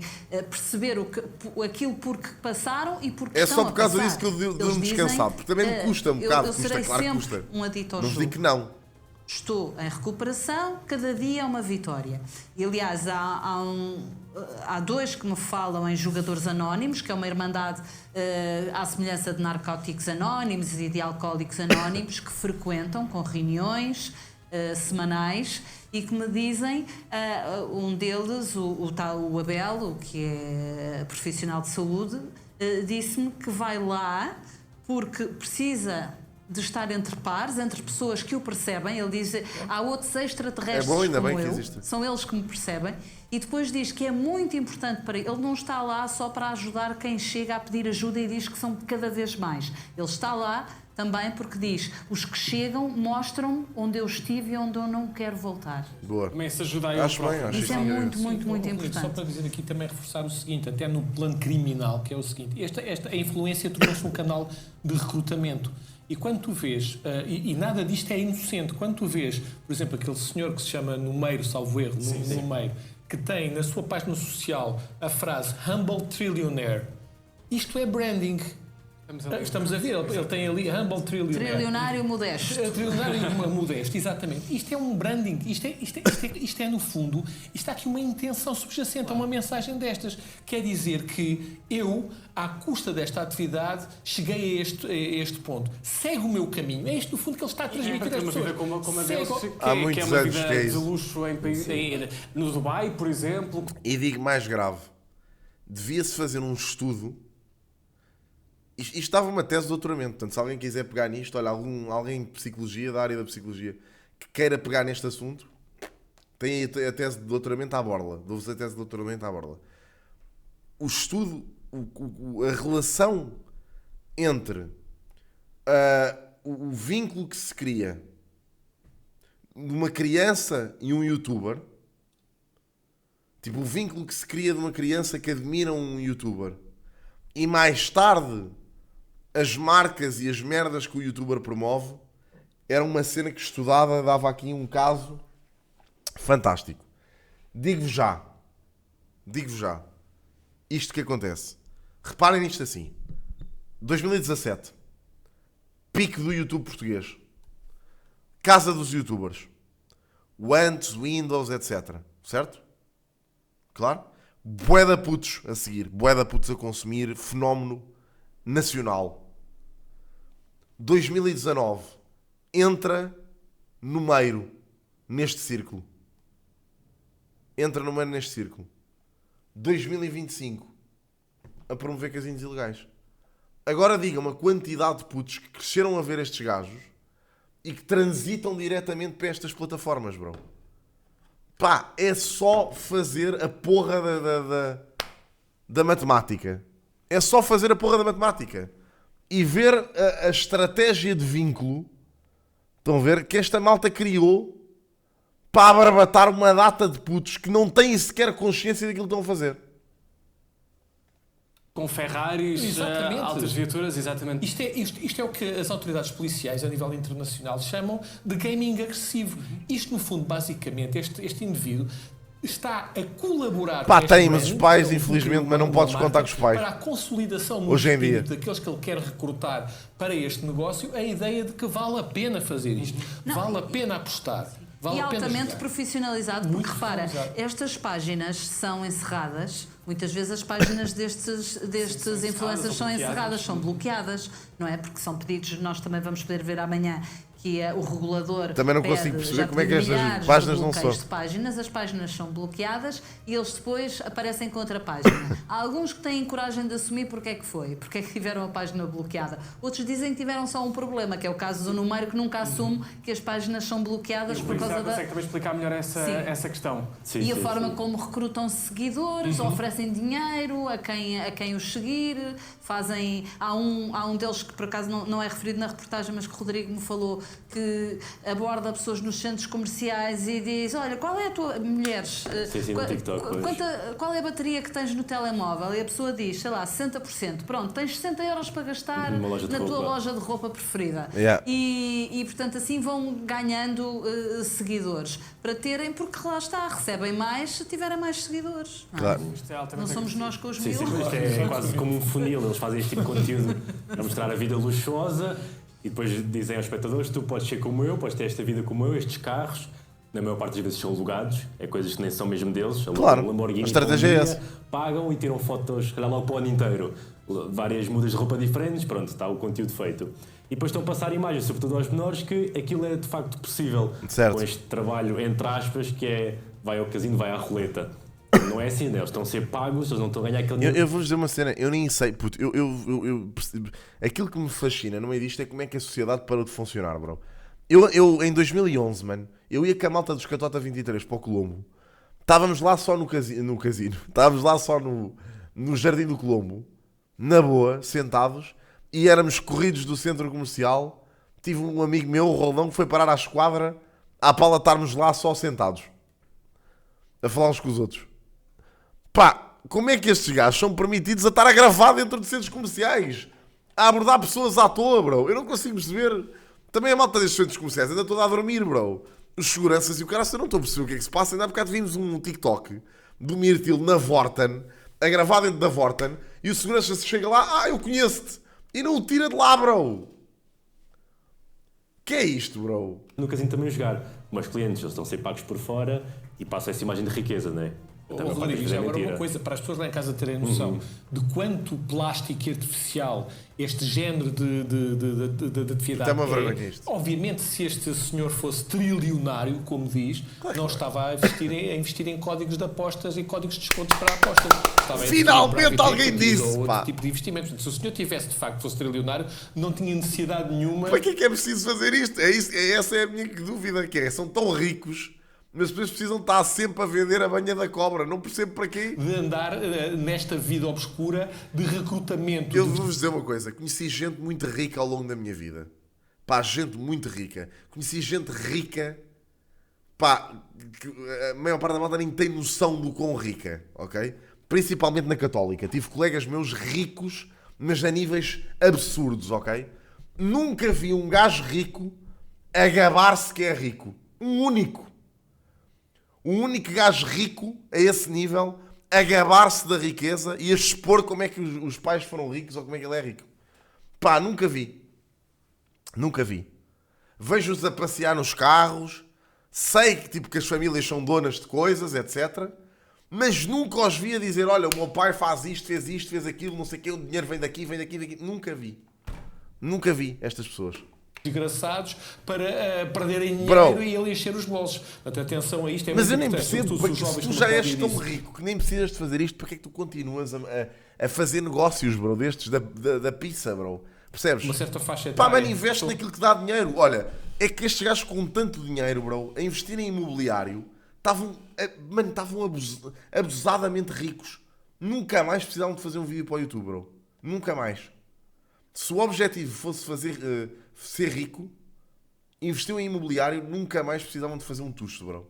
S3: perceber aquilo por que passaram e por que estão a passar.
S1: É só por causa disso que eu durmo descansado, porque também me custa um bocado.
S3: Eu serei
S1: claro que
S3: sempre
S1: custa.
S3: um adito ao
S1: não
S3: jogo.
S1: digo que não.
S3: Estou em recuperação, cada dia é uma vitória. E, aliás, há dois que me falam em jogadores anónimos, que é uma irmandade à semelhança de narcóticos anónimos e de alcoólicos anónimos, que frequentam com reuniões semanais e que me dizem, um deles, o Abel, que é profissional de saúde, disse-me que vai lá porque precisa de estar entre pares, entre pessoas que o percebem. Ele diz, há outros extraterrestres
S1: bom, ainda
S3: como
S1: bem que
S3: eu,
S1: existe.
S3: são eles que me percebem, e depois diz que é muito importante para ele. Ele não está lá só para ajudar quem chega a pedir ajuda e diz que são cada vez mais. Ele está lá também porque diz, os que chegam mostram onde eu estive e onde eu não quero voltar.
S1: Boa.
S2: Começa a ajudar eu
S1: Acho bem,
S2: próprio.
S1: acho
S3: Isso é
S1: isso.
S3: muito importante.
S4: Só para dizer aqui também reforçar o seguinte, até no plano criminal, que é o seguinte, a influência tornou-se um canal de recrutamento. E quando tu vês, e nada disto é inocente, quando tu vês, por exemplo, aquele senhor que se chama Numeiro, salvo erro, Numeiro, que tem na sua página social a frase Humble Trillionaire, isto é branding. Estamos a ver, ele tem ali Humble Trillionaire.
S3: Trilionário modesto.
S4: Trilionário modesto, exatamente. Isto é um branding, isto é no fundo, isto há aqui uma intenção subjacente a uma mensagem destas. Quer dizer que eu, à custa desta atividade, cheguei a este ponto. Segue o meu caminho. É isto no fundo que ele está a transmitir às pessoas.
S2: Uma vida como a deles,
S1: Há
S2: que
S1: muitos
S2: é uma
S1: anos
S2: vida
S1: que é
S2: de
S1: isso.
S2: luxo no Dubai, por exemplo.
S1: E digo mais grave, devia-se fazer um estudo. Isto estava uma tese de doutoramento, portanto, se alguém quiser pegar nisto, olha, alguém de psicologia, da área da psicologia, que queira pegar neste assunto, tem a tese de doutoramento à borla. Dou-vos a tese de doutoramento à borla. O estudo, a relação entre o vínculo que se cria de uma criança e um youtuber, tipo, o vínculo que se cria de uma criança que admira um youtuber, e mais tarde as marcas e as merdas que o youtuber promove, era uma cena que estudada, dava aqui um caso fantástico. Digo-vos já, isto que acontece. Reparem nisto assim. 2017, pique do YouTube português, casa dos youtubers, Wantes, Windows, etc. Certo? Claro? Bué da putos a seguir, bué da putos a consumir, fenómeno nacional. 2019 entra Numeiro neste círculo. 2025 a promover casinos ilegais. Agora digam-me a quantidade de putos que cresceram a ver estes gajos e que transitam diretamente para estas plataformas, bro. Pá, é só fazer a porra da matemática. É só fazer a porra da matemática. E ver a estratégia de vínculo, estão a ver, que esta malta criou para abarbatar uma data de putos que não têm sequer consciência daquilo que estão a fazer.
S2: Com Ferraris, altas viaturas, exatamente.
S4: Isto é o que as autoridades policiais a nível internacional chamam de gaming agressivo. Isto, no fundo, basicamente, este indivíduo está a colaborar
S1: Pá,
S4: com
S1: tem, mas os pais, infelizmente, mas não podes contar com os pais.
S4: Para a consolidação no
S1: hoje em dia
S4: daqueles que ele quer recrutar para este negócio, a ideia de que vale a pena fazer isto, vale a pena apostar. Vale
S3: e
S4: a pena
S3: altamente
S4: jogar.
S3: profissionalizado, porque repara, estas páginas são encerradas, muitas vezes as páginas destes influencers são encerradas, são bloqueadas, não é? Porque são pedidos, nós também vamos poder ver amanhã, que é o regulador.
S1: Também não consigo perceber como é que estas páginas não são.
S3: As páginas são bloqueadas e eles depois aparecem com outra página. Há alguns que têm coragem de assumir porque é que foi, porque é que tiveram a página bloqueada. Outros dizem que tiveram só um problema, que é o caso do Numeiro, que nunca assume que as páginas são bloqueadas por causa da...
S2: Consegue também explicar melhor essa questão.
S3: E a forma como recrutam seguidores, oferecem dinheiro a quem os seguir, fazem... Há um deles que por acaso não é referido na reportagem, mas que o Rodrigo me falou, que aborda pessoas nos centros comerciais e diz: olha, qual é a tua... Mulheres,
S6: no TikTok,
S3: qual é a bateria que tens no telemóvel? E a pessoa diz, sei lá, 60%. Pronto, tens 60 euros para gastar na tua loja de roupa preferida.
S1: Yeah.
S3: E portanto assim vão ganhando seguidores para terem, porque lá está, recebem mais se tiverem mais seguidores.
S1: Claro.
S3: Não somos nós com os
S6: Sim,
S3: miúdos.
S6: isto é quase como um funil. Eles fazem este tipo de conteúdo a mostrar a vida luxuosa e depois dizem aos espectadores: tu podes ser como eu, podes ter esta vida como eu, estes carros. Na maior parte das vezes são alugados, é coisas que nem são mesmo deles.
S1: Claro,
S6: Lamborghini,
S1: a estratégia é essa.
S6: Pagam e tiram fotos, calhar logo para o ano inteiro. Várias mudas de roupa diferentes, pronto, está o conteúdo feito. E depois estão a passar imagens, sobretudo aos menores, que aquilo é de facto possível.
S1: Certo.
S6: Com este trabalho, entre aspas, que é vai ao casino, vai à roleta. Não é assim, né? Eles estão a ser pagos, eles não estão a ganhar aquele dinheiro.
S1: Eu vou-vos dizer uma cena, eu nem sei, puto, eu percebo. Aquilo que me fascina no meio disto é como é que a sociedade parou de funcionar, bro. Eu em 2011, mano, eu ia com a malta dos Catota 23 para o Colombo. Estávamos lá só no casino. Estávamos lá só no Jardim do Colombo. Na boa, sentados. E éramos corridos do centro comercial. Tive um amigo meu, o Roldão, que foi parar à esquadra. À pala estarmos lá só sentados. A falar uns com os outros. Pá, como é que estes gajos são permitidos a estar a gravar dentro de centros comerciais? A abordar pessoas à toa, bro. Eu não consigo perceber. Também a malta destes centros comerciais ainda toda a dormir, bro. Os seguranças e o cara, eu não estou a perceber o que é que se passa. Ainda há bocado vimos um TikTok do Mirtil na Vorten, a gravar dentro da Vorten, e o segurança chega lá: eu conheço-te. E não o tira de lá, bro. Que é isto, bro?
S6: No casino também jogar. Mas os clientes, eles estão a ser pagos por fora e passam essa imagem de riqueza, não é?
S4: Rodrigo, já agora uma coisa para as pessoas lá em casa terem noção de quanto plástico e artificial este género de atividade
S1: é.
S4: Obviamente, se este senhor fosse trilionário, como diz, claro, não estava a investir em códigos de apostas e códigos de descontos para apostas.
S1: Finalmente alguém disse!
S4: Ou outro tipo de investimentos. Se o senhor tivesse, de facto, fosse trilionário, não tinha necessidade nenhuma...
S1: Para que é preciso fazer isto? Essa é a minha dúvida, que é, são tão ricos... Mas depois precisam estar sempre a vender a banha da cobra. Não percebo para quê.
S4: De andar nesta vida obscura de recrutamento.
S1: Eu vou-vos dizer uma coisa. Conheci gente muito rica ao longo da minha vida. Pá, gente muito rica. Conheci gente rica. Pá, que a maior parte da malta nem tem noção do quão rica. Ok? Principalmente na Católica. Tive colegas meus ricos, mas a níveis absurdos. Ok? Nunca vi um gajo rico a gabar-se que é rico. Um único gajo rico a esse nível a gabar-se da riqueza e a expor como é que os pais foram ricos ou como é que ele é rico. Pá, nunca vi. Vejo-os a passear nos carros, sei que as famílias são donas de coisas, etc. Mas nunca os vi a dizer: olha, o meu pai faz isto, fez aquilo, não sei o quê, o dinheiro vem daqui. Nunca vi estas pessoas.
S4: Desgraçados para perderem dinheiro e ele encher os bolsos. Portanto, atenção a isto.
S1: Mas eu nem percebo, porque se tu já és tão rico que nem precisas de fazer isto, porque é que tu continuas a fazer negócios, bro, destes da pizza, bro? Percebes?
S4: Uma certa faixa
S1: etária. Pá, mano, investe naquilo que dá dinheiro. Olha, é que estes gajos com tanto dinheiro, bro, a investir em imobiliário, estavam abusadamente ricos. Nunca mais precisavam de fazer um vídeo para o YouTube, bro. Nunca mais. Se o objetivo fosse ser rico, investiu em imobiliário, nunca mais precisavam de fazer um tusto, bro.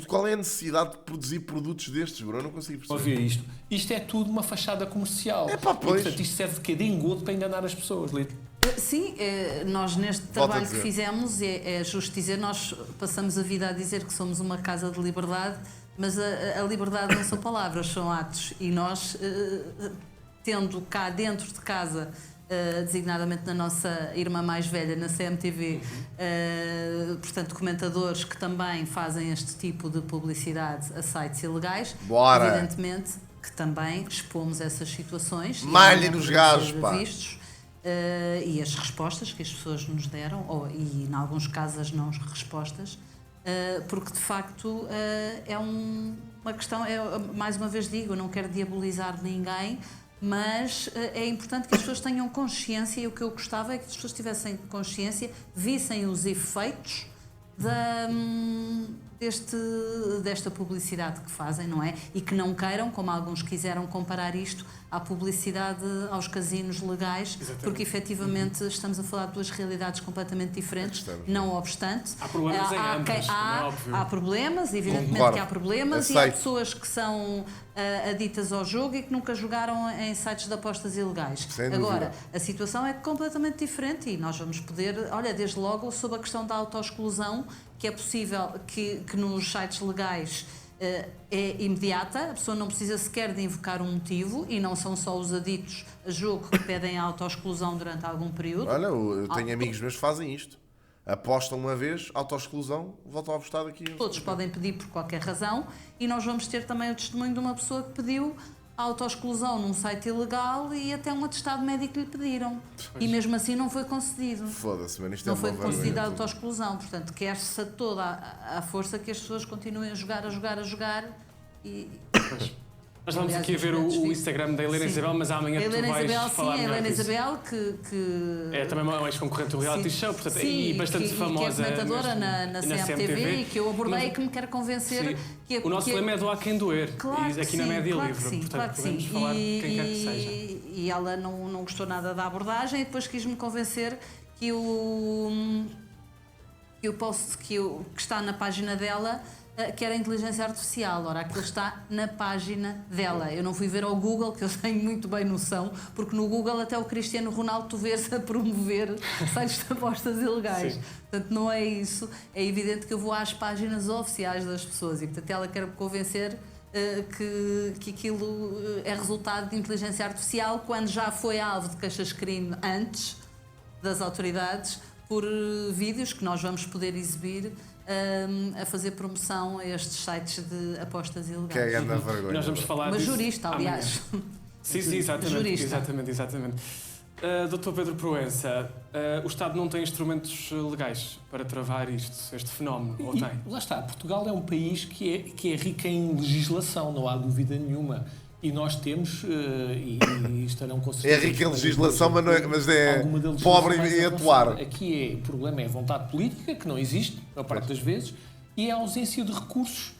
S1: Qual é a necessidade de produzir produtos destes, bro? Eu não consigo perceber.
S4: Ouvir isto. Isto é tudo uma fachada comercial.
S1: É pá, pois.
S4: E, portanto, isto serve de engodo para enganar as pessoas, Lito.
S3: Sim, nós neste trabalho que fizemos, é justo dizer, nós passamos a vida a dizer que somos uma casa de liberdade, mas a liberdade não são palavras, são atos. E nós, tendo cá dentro de casa, designadamente na nossa irmã mais velha, na CMTV, portanto, comentadores que também fazem este tipo de publicidade a sites ilegais, evidentemente que também expomos essas situações.
S1: Malhe nos gajos, pá!
S3: Vistos, e as respostas que as pessoas nos deram, e em alguns casos as não respostas, porque de facto é uma questão, mais uma vez digo, eu não quero diabolizar ninguém, mas é importante que as pessoas tenham consciência, e o que eu gostava é que as pessoas tivessem consciência, vissem os efeitos desta publicidade que fazem, não é? E que não queiram, como alguns quiseram, comparar isto à publicidade aos casinos legais, porque efetivamente estamos a falar de duas realidades completamente diferentes, não obstante.
S2: Há problemas em ambas,
S3: há problemas, evidentemente que há problemas, e há pessoas que são aditas ao jogo e que nunca jogaram em sites de apostas ilegais. Agora, a situação é completamente diferente e nós vamos poder, olha, desde logo sobre a questão da autoexclusão, que é possível que nos sites legais é imediata, a pessoa não precisa sequer de invocar um motivo, e não são só os aditos a jogo que pedem a autoexclusão durante algum período.
S1: Olha, eu tenho amigos meus que fazem isto. Apostam uma vez, autoexclusão, voltam a apostar daqui.
S3: Todos podem pedir por qualquer razão, e nós vamos ter também o testemunho de uma pessoa que pediu a autoexclusão num site ilegal e até um atestado médico lhe pediram. E mesmo assim não foi concedido.
S1: Foda-se, mano, isto
S3: não
S1: é
S3: foi concedida a autoexclusão. Portanto, quer-se a toda a força que as pessoas continuem a jogar e...
S2: Nós vamos aqui a ver o Instagram da Helena Isabel, mas amanhã tu vais falar melhor
S3: Helena
S2: disso.
S3: Isabel, que
S2: é também uma ex-concorrente do reality show, portanto, e bastante famosa.
S3: Que é comentadora na CMTV, e que eu abordei e que me quer convencer que...
S2: O nosso lema é do Há Quem Doer,
S3: claro
S2: aqui na Média
S3: claro
S2: Livre,
S3: sim,
S2: portanto
S3: claro
S2: podemos falar de quem quer que seja.
S3: E ela não gostou nada da abordagem e depois quis-me convencer que o post que está na página dela, que era a inteligência artificial. Ora, aquilo está na página dela. Eu não fui ver ao Google, que eu tenho muito bem noção, porque no Google até o Cristiano Ronaldo tu vês a promover sites de apostas ilegais. Sim. Portanto, não é isso. É evidente que eu vou às páginas oficiais das pessoas e, portanto, ela quer me convencer que aquilo é resultado de inteligência artificial, quando já foi alvo de queixas-crime antes das autoridades, por vídeos que nós vamos poder exibir a fazer promoção a estes sites de apostas ilegais.
S1: Que é a grande vergonha.
S2: Nós vamos falar
S3: uma jurista, aliás.
S2: Sim, exatamente. Dr. Pedro Proença, o Estado não tem instrumentos legais para travar este fenómeno, ou tem?
S4: Lá está, Portugal é um país que é rico em legislação, não há dúvida nenhuma. E nós temos, e estarão com certeza...
S1: É rico em legislação, mas é pobre em atuar.
S4: Aqui o problema é a vontade política, que não existe, a parte das vezes, e a ausência de recursos,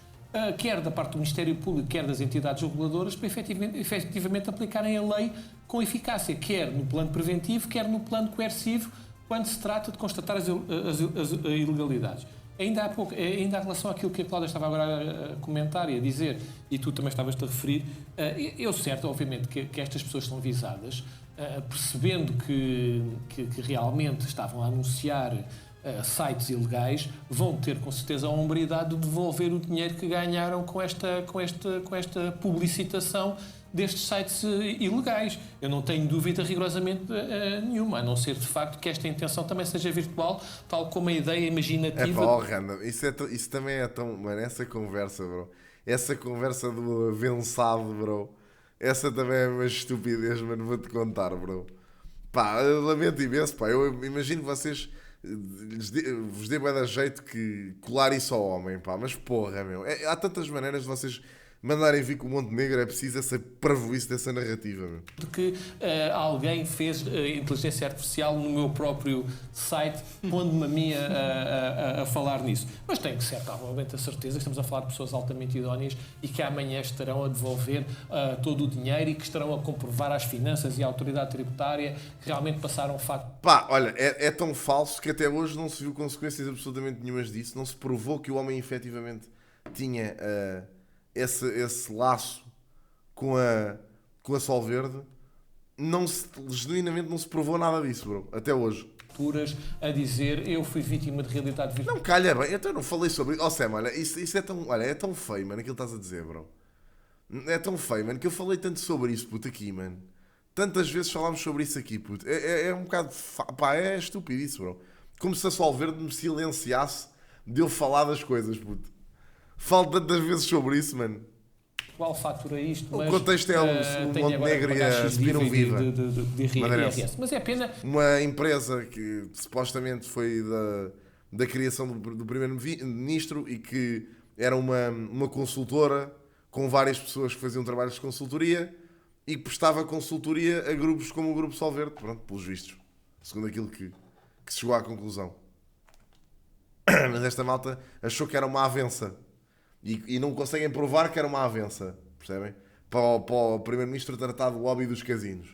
S4: quer da parte do Ministério Público, quer das entidades reguladoras, para efetivamente aplicarem a lei com eficácia, quer no plano preventivo, quer no plano coercivo, quando se trata de constatar as ilegalidades. Ainda em relação àquilo que a Cláudia estava agora a comentar e a dizer, e tu também estavas-te a referir, eu certo, obviamente, que estas pessoas são visadas, percebendo que realmente estavam a anunciar sites ilegais, vão ter com certeza a hombridade de devolver o dinheiro que ganharam com esta publicitação destes sites ilegais. Eu não tenho dúvida rigorosamente nenhuma, a não ser de facto que esta intenção também seja virtual, tal como a ideia imaginativa...
S1: Isso também é tão... Mano, essa conversa, bro. Essa conversa do avançado, bro. Essa também é uma estupidez, mano. Vou-te contar, bro. Pá, lamento imenso, pá. Eu imagino que vocês... vos dê bué de jeito que colar isso ao homem, pá. Mas porra, meu. Há tantas maneiras de vocês... mandarem vir com o Montenegro, é preciso essa parvoíce dessa narrativa. Meu.
S4: De que alguém fez inteligência artificial no meu próprio site, pondo-me a mim a falar nisso. Mas tenho certamente a certeza que estamos a falar de pessoas altamente idóneas e que amanhã estarão a devolver todo o dinheiro e que estarão a comprovar às finanças e à autoridade tributária que realmente passaram o facto.
S1: Pá, olha, é tão falso que até hoje não se viu consequências absolutamente nenhumas disso, não se provou que o homem efetivamente tinha esse laço com a Solverde, genuinamente não se provou nada disso, bro, até hoje.
S4: A dizer, eu fui vítima de realidade virtual.
S1: Não, calha bem, então eu não falei sobre isso. Sam, olha, isso é tão feio, mano, aquilo que estás a dizer, bro. É tão feio, mano, que eu falei tanto sobre isso, puto, aqui, mano. Tantas vezes falámos sobre isso aqui, puto. É um bocado, pá, é estúpido isso, bro. Como se a Solverde me silenciasse de eu falar das coisas, puto. Falo tantas vezes sobre isso, mano.
S4: Qual fatura isto?
S1: O contexto é o Montenegro e a Spinum Viva.
S4: De IRS. Mas é pena.
S1: Uma empresa que supostamente foi da criação do primeiro-ministro e que era uma consultora com várias pessoas que faziam trabalhos de consultoria e que prestava consultoria a grupos como o Grupo Solverde. Pronto, pelos vistos. Segundo aquilo que se chegou à conclusão. Mas esta malta achou que era uma avença. E não conseguem provar que era uma avença, percebem? Para o Primeiro-Ministro tratar do lobby dos casinos.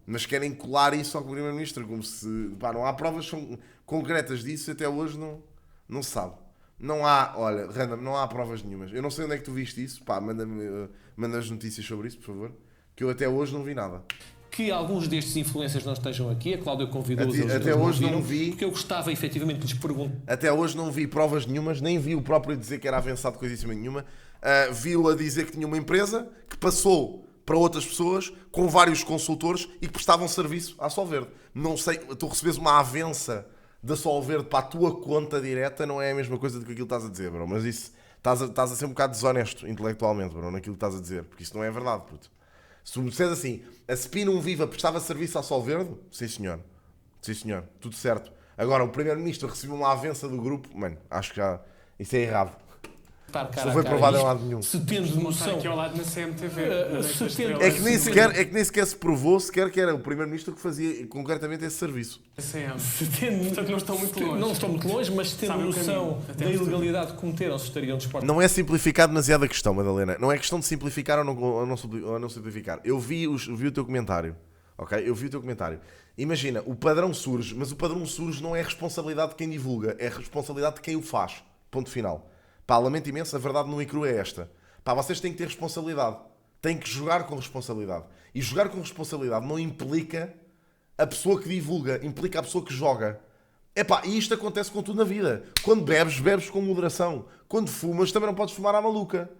S1: Mas querem colar isso ao Primeiro-Ministro, como se... Pá, não há provas concretas disso, até hoje não se sabe. Não há, olha, Random, não há provas nenhumas. Eu não sei onde é que tu viste isso, pá, manda as notícias sobre isso, por favor, que eu até hoje não vi nada.
S4: Que alguns destes influencers não estejam aqui, a Cláudia convidou-os.
S1: Até hoje não vi.
S4: Porque eu gostava efetivamente de lhes perguntar.
S1: Até hoje não vi provas nenhumas, nem vi o próprio dizer que era avançado coisíssima nenhuma. Vi-o a dizer que tinha uma empresa que passou para outras pessoas com vários consultores e que prestavam serviço à Solverde. Não sei, tu recebes uma avença da Solverde para a tua conta direta, não é a mesma coisa do que aquilo que estás a dizer, bro. Mas isso, estás a ser um bocado desonesto intelectualmente, bro, naquilo que estás a dizer, porque isso não é verdade, puto. Se tu me disseres assim, a Spinum Viva prestava serviço à Solverde, sim senhor, tudo certo. Agora, o Primeiro-Ministro recebeu uma avença do grupo, mano, acho que já, isso é errado. Isso não foi provado em lado nenhum.
S4: Se tens noção...
S2: aqui ao lado na CMTV.
S1: É que nem sequer se provou sequer que era o Primeiro-Ministro que fazia concretamente esse serviço.
S2: Portanto, não estão muito longe.
S4: Não estão muito longe, mas se tendo noção da ilegalidade que cometeram, se estariam dispostos.
S1: Não é simplificar demasiado a questão, Madalena. Não é questão de simplificar ou não simplificar. Eu vi o teu comentário. Ok? Eu vi o teu comentário. Imagina, o padrão surge, mas o padrão surge não é responsabilidade de quem divulga, é responsabilidade de quem o faz. Ponto final. Pá, lamento imenso, a verdade nua e crua é esta. Pá, vocês têm que ter responsabilidade. Têm que jogar com responsabilidade. E jogar com responsabilidade não implica a pessoa que divulga, implica a pessoa que joga. Epá, e isto acontece com tudo na vida. Quando bebes com moderação. Quando fumas, também não podes fumar à maluca.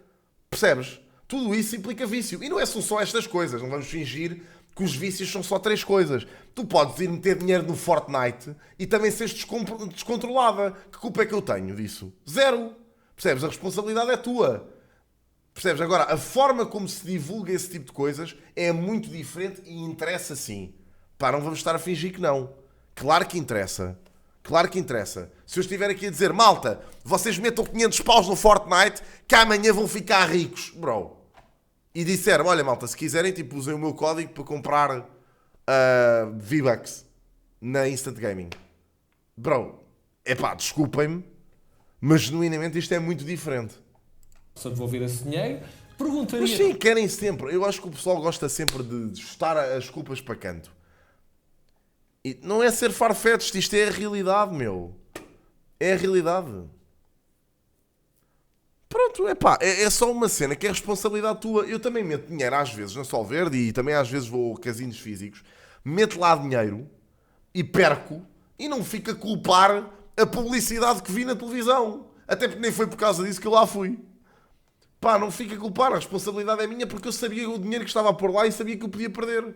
S1: Percebes? Tudo isso implica vício. E não são só estas coisas. Não vamos fingir que os vícios são só 3 coisas. Tu podes ir meter dinheiro no Fortnite e também seres descontrolada. Que culpa é que eu tenho disso? Zero. Percebes? A responsabilidade é tua. Percebes? Agora, a forma como se divulga esse tipo de coisas é muito diferente e interessa sim. Pá, não vamos estar a fingir que não. Claro que interessa. Claro que interessa. Se eu estiver aqui a dizer, malta, vocês metam 500 paus no Fortnite que amanhã vão ficar ricos. Bro. E disseram, olha malta, se quiserem, tipo, usem o meu código para comprar V-Bucks na Instant Gaming. Bro, epá, desculpem-me, mas genuinamente isto é muito diferente.
S4: Se devolver esse dinheiro, perguntaria...
S1: Mas sim, querem sempre. Eu acho que o pessoal gosta sempre de ajustar as culpas para canto. E não é ser farfetched, isto é a realidade, meu. É a realidade. Pronto, epá, é só uma cena que é responsabilidade tua. Eu também meto dinheiro às vezes na Solverde e também às vezes vou a casinos físicos. Meto lá dinheiro e perco e não fico a culpar a publicidade que vi na televisão. Até porque nem foi por causa disso que eu lá fui. Pá, não fico a culpar. A responsabilidade é minha porque eu sabia o dinheiro que estava a pôr lá e sabia que eu podia perder.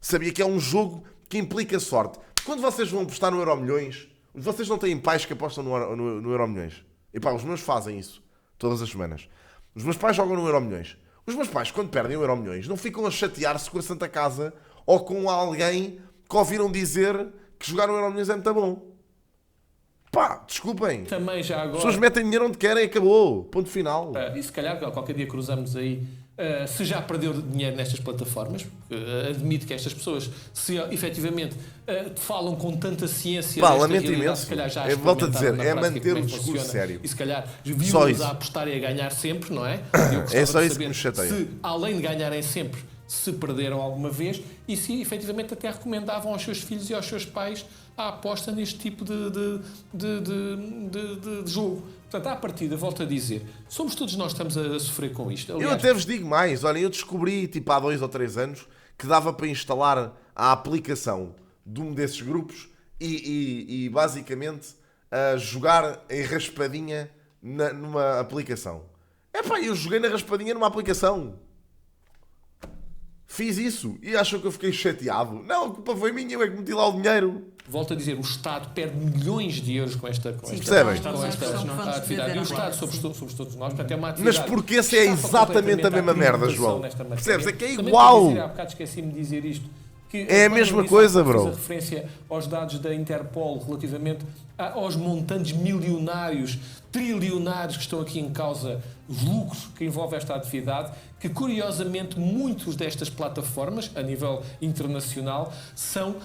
S1: Sabia que é um jogo que implica sorte. Quando vocês vão apostar no Euromilhões, vocês não têm pais que apostam no Euromilhões. E pá, os meus fazem isso todas as semanas. Os meus pais jogam no Euromilhões. Os meus pais, quando perdem o Euromilhões, não ficam a chatear-se com a Santa Casa ou com alguém que ouviram dizer que jogar no Euromilhões é muito bom. Pá, desculpem.
S4: Também já agora...
S1: As pessoas metem dinheiro onde querem e acabou. Ponto final.
S4: E se calhar qualquer dia cruzamos aí. Se já perdeu dinheiro nestas plataformas, admito que estas pessoas, se efetivamente falam com tanta ciência,
S1: pá, lamento imenso.
S4: Se calhar já
S1: volto a dizer, é manter o discurso sério.
S4: E se calhar viu-nos a apostar e a ganhar sempre, não é?
S1: É só isso que nos chateia.
S4: Se, além de ganharem sempre, se perderam alguma vez e se efetivamente até recomendavam aos seus filhos e aos seus pais a aposta neste tipo de jogo. Portanto, à partida, volto a dizer, somos todos nós que estamos a sofrer com isto. Aliás,
S1: eu até vos digo mais, olhem, eu descobri tipo há 2 ou 3 anos que dava para instalar a aplicação de um desses grupos e basicamente jogar em raspadinha numa aplicação. Epá, eu joguei na raspadinha numa aplicação. Fiz isso e acham que eu fiquei chateado? Não, a culpa foi minha, eu é que meti lá o dinheiro.
S4: Volto a dizer, o Estado perde milhões de euros com esta
S1: percebem?
S4: atividade. E o Estado somos todos nós, portanto é uma atividade.
S1: Mas porque esse é exatamente a mesma merda, João. Percebes? É que é
S4: também
S1: igual.
S4: Há bocado esqueci-me de dizer isto.
S1: É a mesma coisa, bro.
S4: Fiz a referência aos dados da Interpol relativamente aos montantes milionários, trilionários que estão aqui em causa, os lucros que envolvem esta atividade, que curiosamente muitos destas plataformas, a nível internacional, estão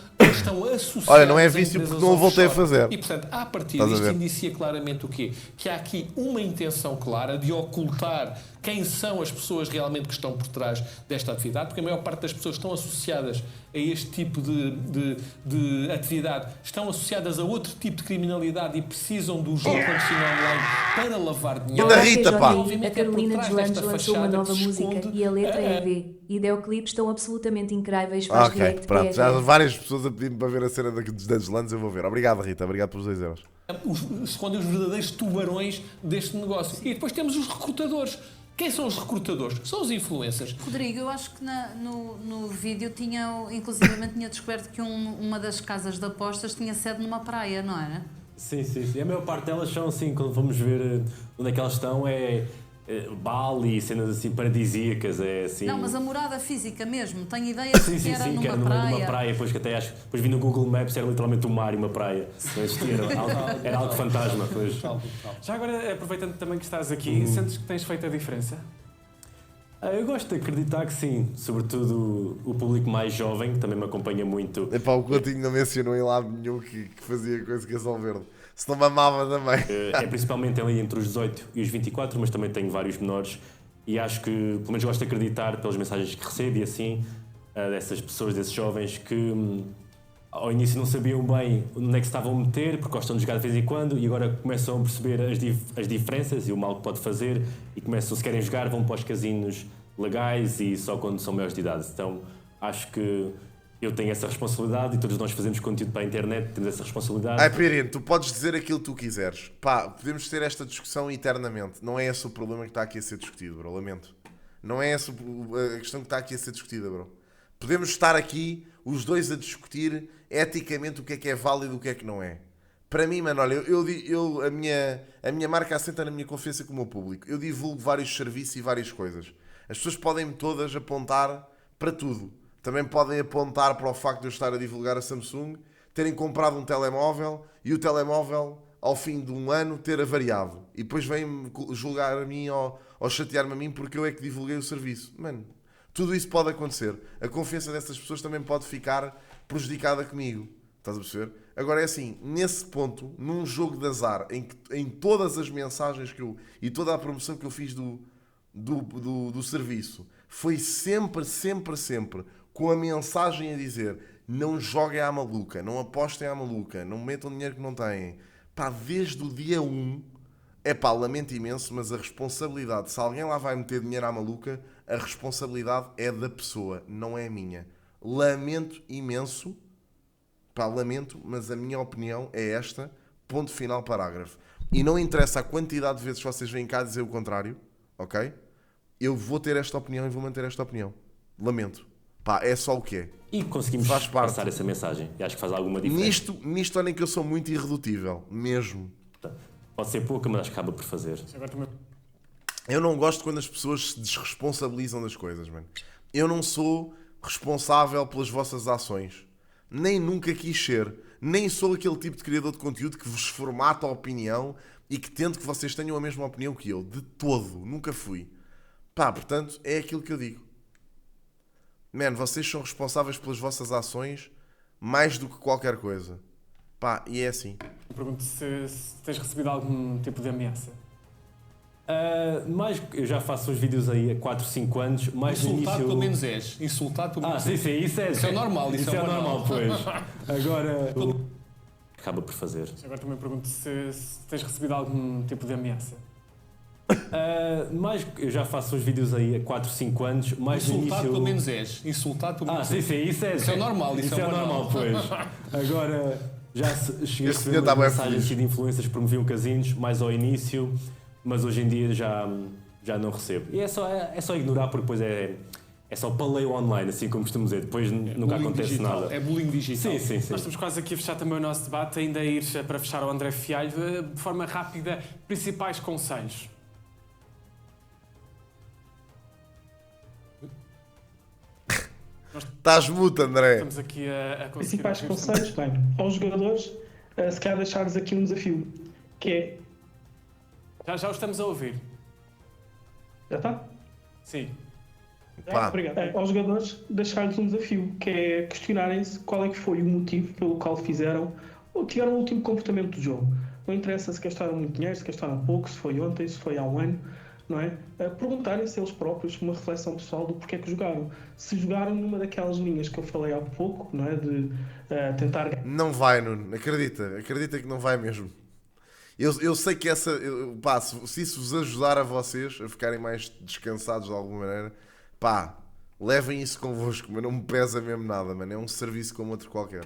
S4: associadas.
S1: Olha, não é vício porque não o voltei a fazer.
S4: E portanto, à partida, isto indicia claramente o quê? Que há aqui uma intenção clara de ocultar quem são as pessoas realmente que estão por trás desta atividade, porque a maior parte das pessoas que estão associadas a este tipo de atividade estão associadas a outro tipo de criminalidade e precisam do jogo condicional online para lavar dinheiro.
S1: Da Rita, pá.
S7: A Carolina Deslandes lançou uma nova música e a letra é V. Videoclipes estão absolutamente incríveis. Faz
S1: ok, pronto. Já há várias pessoas a pedir-me para ver a cena dos Deslandes, eu vou ver. Obrigado, Rita. Obrigado pelos 2 euros.
S4: Escondem os verdadeiros tubarões deste negócio. E depois temos os recrutadores. Quem são os recrutadores? São os influencers.
S3: Rodrigo, eu acho que no vídeo inclusivamente tinha descoberto que uma das casas de apostas tinha sede numa praia, não era?
S6: Sim. E a maior parte delas são assim, quando vamos ver onde é que elas estão, é Bali, cenas assim paradisíacas, é assim...
S3: Não, mas a morada física mesmo, tenho ideia
S6: sim,
S3: que era
S6: sim,
S3: numa
S6: que era
S3: praia.
S6: numa praia, depois que até acho... Depois vi no Google Maps, era literalmente um mar e uma praia. Não existia, era algo fantasma. Pois.
S2: Já agora, aproveitando também que estás aqui, sentes que tens feito a diferença?
S6: Eu gosto de acreditar que sim, sobretudo o público mais jovem, que também me acompanha muito.
S1: Epá, o Coutinho não mencionou em lado nenhum que fazia coisa que é só verde. Se não mamava também.
S6: É principalmente ali entre os 18 e os 24, mas também tenho vários menores e acho que, pelo menos gosto de acreditar pelas mensagens que recebo e assim, dessas pessoas, desses jovens que ao início não sabiam bem onde é que se estavam a meter, porque gostam de jogar de vez em quando e agora começam a perceber as diferenças e o mal que pode fazer e começam, se querem jogar, vão para os casinos legais e só quando são maiores de idade. Então acho que eu tenho essa responsabilidade e todos nós fazemos conteúdo para a internet, temos essa responsabilidade.
S1: Pirino, tu podes dizer aquilo que tu quiseres. Pá, podemos ter esta discussão eternamente. Não é esse o problema que está aqui a ser discutido, bro. Lamento. Não é essa a questão que está aqui a ser discutida, bro. Podemos estar aqui, os dois, a discutir eticamente o que é válido e o que é que não é. Para mim, mano, olha, a minha marca assenta na minha confiança com o meu público. Eu divulgo vários serviços e várias coisas. As pessoas podem-me todas apontar para tudo. Também podem apontar para o facto de eu estar a divulgar a Samsung, terem comprado um telemóvel e o telemóvel, ao fim de um ano, ter avariado. E depois vêm-me julgar a mim ou chatear-me a mim porque eu é que divulguei o serviço. Mano, tudo isso pode acontecer. A confiança dessas pessoas também pode ficar prejudicada comigo. Estás a perceber? Agora é assim, nesse ponto, num jogo de azar, em todas as mensagens que eu... e toda a promoção que eu fiz do serviço, foi sempre com a mensagem a dizer: não joguem à maluca, não apostem à maluca, não metam dinheiro que não têm. Pá, desde o dia 1, lamento imenso, mas a responsabilidade, se alguém lá vai meter dinheiro à maluca, a responsabilidade é da pessoa, não é minha. Lamento imenso, lamento, mas a minha opinião é esta, ponto final, parágrafo. E não interessa a quantidade de vezes que vocês vêm cá dizer o contrário, ok? Eu vou ter esta opinião e vou manter esta opinião. Lamento. Pá, é só o que é.
S6: E conseguimos passar essa mensagem. E acho que faz alguma diferença.
S1: Nisto olhem que eu sou muito irredutível. Mesmo.
S6: Pode ser pouca, mas acho que acaba por fazer.
S1: Eu não gosto quando as pessoas se desresponsabilizam das coisas, mano. Eu não sou responsável pelas vossas ações. Nem nunca quis ser. Nem sou aquele tipo de criador de conteúdo que vos formata a opinião e que tente que vocês tenham a mesma opinião que eu. De todo. Nunca fui. Pá, portanto, é aquilo que eu digo. Man, vocês são responsáveis pelas vossas ações mais do que qualquer coisa. Pá, e é assim.
S2: Eu pergunto se tens recebido algum tipo de ameaça.
S6: Eu já faço uns vídeos aí há 4, 5 anos, mais no
S4: Insultado
S6: início...
S4: pelo menos és. Insultado pelo menos és.
S6: Sim, isso é...
S4: Isso é normal,
S6: isso é normal, pois. Agora... Acaba por fazer.
S2: Agora também pergunto se tens recebido algum tipo de ameaça.
S6: Eu já faço uns vídeos aí há 4, 5 anos, mais no
S4: Insultado
S6: início...
S4: pelo menos és. Insultado pelo menos és.
S6: Sim, isso é
S4: normal.
S6: Isso é normal, pois. Agora, já cheguei a
S1: senhor
S6: receber
S1: está bem
S6: mensagens
S1: feliz.
S6: de influências que promoviam casinos, mais ao início, mas hoje em dia já não recebo. E é só ignorar, porque depois é só paleio online, assim como costumamos dizer, depois nunca acontece
S4: digital.
S6: nada.
S4: É bullying digital.
S6: Sim.
S2: Nós estamos quase aqui a fechar também o nosso debate, ainda a ir para fechar o André Fialho, de forma rápida, principais conselhos.
S1: Estás mudo, André.
S2: Estamos aqui a conseguir...
S5: Principais conselhos, bem, aos jogadores, se calhar deixar-lhes aqui um desafio, que é...
S2: Já o estamos a ouvir.
S5: Já está?
S2: Sim.
S1: Pá.
S5: Obrigado. Aos jogadores, deixar-lhes um desafio, que é questionarem-se qual é que foi o motivo pelo qual fizeram ou tiveram o último comportamento do jogo. Não interessa se gastaram muito dinheiro, se gastaram pouco, se foi ontem, se foi há um ano, não é? Perguntarem-se eles próprios uma reflexão pessoal do porquê que jogaram. Se jogaram numa daquelas linhas que eu falei há pouco, não é? De tentar...
S1: Não vai, Nuno. Acredita que não vai mesmo. Eu sei que se isso vos ajudar a vocês a ficarem mais descansados de alguma maneira, levem isso convosco, mas não me pesa mesmo nada, mano. É um serviço como outro qualquer.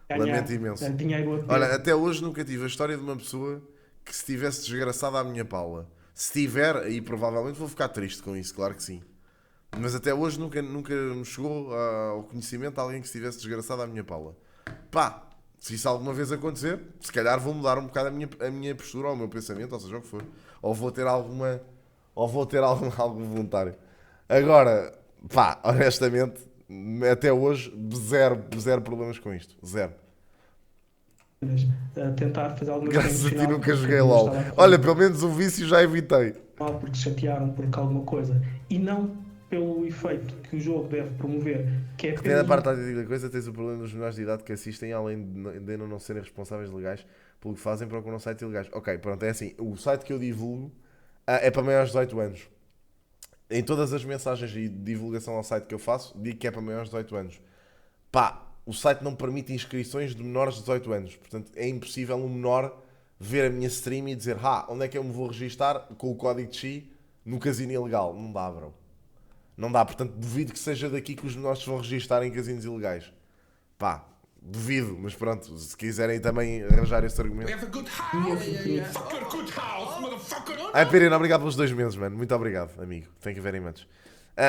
S1: Lamento imenso.
S5: Dinheiro a
S1: Olha, até hoje nunca tive a história de uma pessoa que se tivesse desgraçado à minha Paula. Se tiver, aí provavelmente vou ficar triste com isso, claro que sim. Mas até hoje nunca me chegou ao conhecimento de alguém que se tivesse desgraçado à minha Paula. Se isso alguma vez acontecer, se calhar vou mudar um bocado a minha postura ou o meu pensamento, ou seja o que for. Ou vou ter algum voluntário. Agora, honestamente, até hoje, zero problemas com isto. Zero.
S5: Tentar fazer alguma
S1: Graças a ti nunca joguei LOL. Olha, pelo menos o vício já evitei.
S5: Porque se chatearam por alguma coisa e não pelo efeito que o jogo deve promover, que é
S1: Tem a parte da coisa, tens o problema dos menores de idade que assistem, além de não serem responsáveis legais pelo que fazem, procuram sites ilegais. Ok, pronto, é assim, o site que eu divulgo é para maiores de 18 anos. Em todas as mensagens de divulgação ao site que eu faço, digo que é para maiores de 18 anos. O site não permite inscrições de menores de 18 anos, portanto é impossível um menor ver a minha stream e dizer onde é que eu me vou registar com o código de Xi no casino ilegal. Não dá, bro. Não dá, portanto duvido que seja daqui que os menores vão registar em casinos ilegais. Duvido, mas pronto, se quiserem também arranjar esse argumento. Perina, obrigado pelos 2 meses, mano. Muito obrigado, amigo. Thank you very much.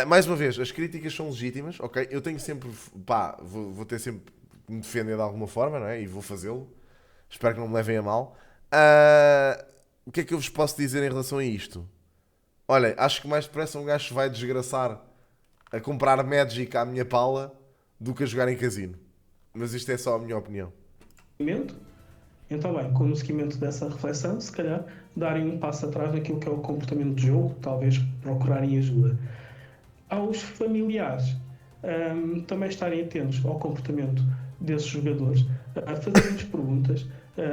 S1: Mais uma vez, as críticas são legítimas, ok? Eu tenho sempre, vou ter sempre que me defender de alguma forma, não é? E vou fazê-lo. Espero que não me levem a mal. O que é que eu vos posso dizer em relação a isto? Olha, acho que mais depressa um gajo vai desgraçar a comprar Magic à minha Paula do que a jogar em casino. Mas isto é só a minha opinião.
S5: Então, bem, com o seguimento dessa reflexão, se calhar darem um passo atrás naquilo que é o comportamento de jogo, talvez procurarem ajuda. Aos familiares, também estarem atentos ao comportamento desses jogadores, fazerem-lhes perguntas,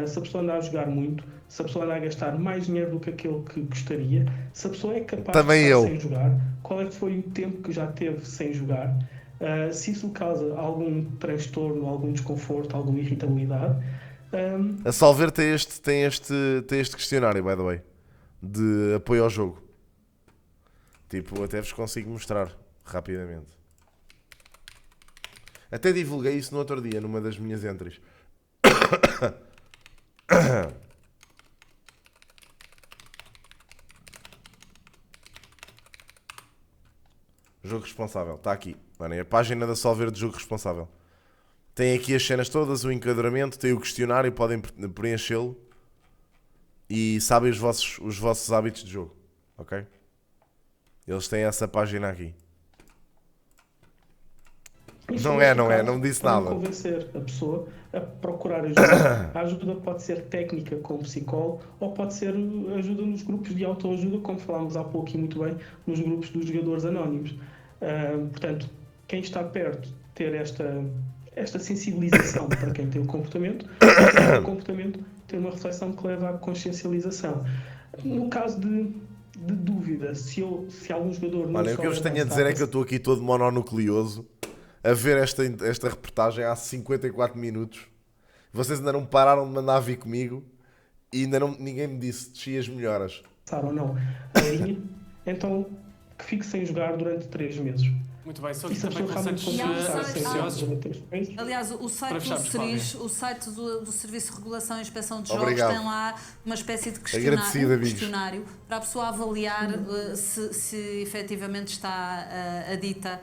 S5: se a pessoa anda a jogar muito, se a pessoa anda a gastar mais dinheiro do que aquele que gostaria, se a pessoa é capaz
S1: também
S5: de estar
S1: eu.
S5: sem jogar, qual é que foi o tempo que já teve sem jogar, se isso lhe causa algum transtorno, algum desconforto, alguma irritabilidade.
S1: A Solver tem este questionário, by the way, de apoio ao jogo. Tipo, até vos consigo mostrar rapidamente. Até divulguei isso no outro dia, numa das minhas entries. Jogo responsável, está aqui. Mano, é a página da Solver de jogo responsável. Tem aqui as cenas todas, o enquadramento, tem o questionário, podem preenchê-lo. E sabem os vossos hábitos de jogo, ok? Eles têm essa página aqui. Não disse nada.
S5: Convencer a pessoa a procurar ajuda. A ajuda pode ser técnica com psicólogo ou pode ser ajuda nos grupos de autoajuda, como falámos há pouco e muito bem, nos grupos dos jogadores anónimos. Portanto, quem está perto ter esta sensibilização para quem tem o comportamento, ter uma reflexão que leva à consciencialização. No caso de de dúvida se algum jogador não
S1: Olha, o que eu vos tenho a dizer é que eu estou aqui todo mononucleoso a ver esta reportagem há 54 minutos. Vocês ainda não pararam de mandar vir comigo e ainda ninguém me disse desci as melhoras.
S5: Ou não a linha, então que fique sem jogar durante 3 meses.
S2: Muito bem, só
S5: E
S2: que
S5: se a
S2: também
S5: pessoa realmente
S2: conselhos
S3: Aliás, o site o site do Serviço de Regulação e Inspeção de Jogos
S1: Obrigado.
S3: tem lá uma espécie de
S1: Agradecido,
S3: questionário para a pessoa avaliar se efetivamente está adita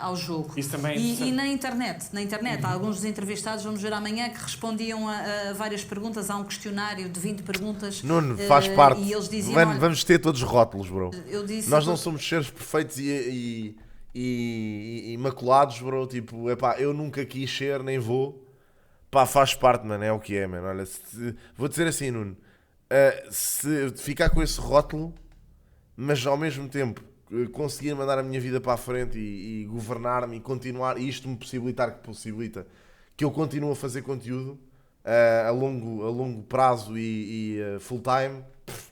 S3: ao jogo.
S2: Isso também
S3: E na internet há alguns dos entrevistados, vamos ver amanhã, que respondiam a várias perguntas. Há um questionário de 20 perguntas.
S1: Nuno, faz parte.
S3: E eles diziam,
S1: Vamos ter todos rótulos, bro. Nós não
S3: que
S1: somos seres perfeitos e imaculados, bro. Tipo, epá, eu nunca quis ser, nem vou. Pá, faz parte, mano. É o que é, mano. Olha, vou dizer assim, Nuno. Se ficar com esse rótulo, mas ao mesmo tempo conseguir mandar a minha vida para a frente e governar-me e continuar, e isto me possibilita que eu continue a fazer conteúdo a longo prazo e full time,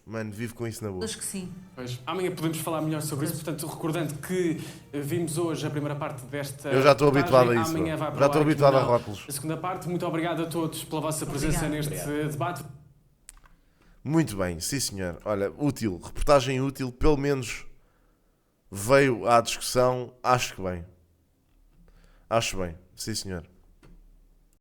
S1: mano, vivo com isso na boa.
S3: acho que sim.
S2: Pois, amanhã podemos falar melhor sobre isso, portanto, recordando que vimos hoje a primeira parte desta.
S1: Eu já estou habituado a isso.
S2: Amanhã vai para
S1: Já estou
S2: lá
S1: habituado a
S2: Aqui no
S1: rótulos.
S2: A segunda parte, muito obrigado a todos pela vossa presença neste debate.
S1: Muito bem, sim senhor. Olha, útil, reportagem útil, pelo menos veio à discussão, acho bem, sim senhor.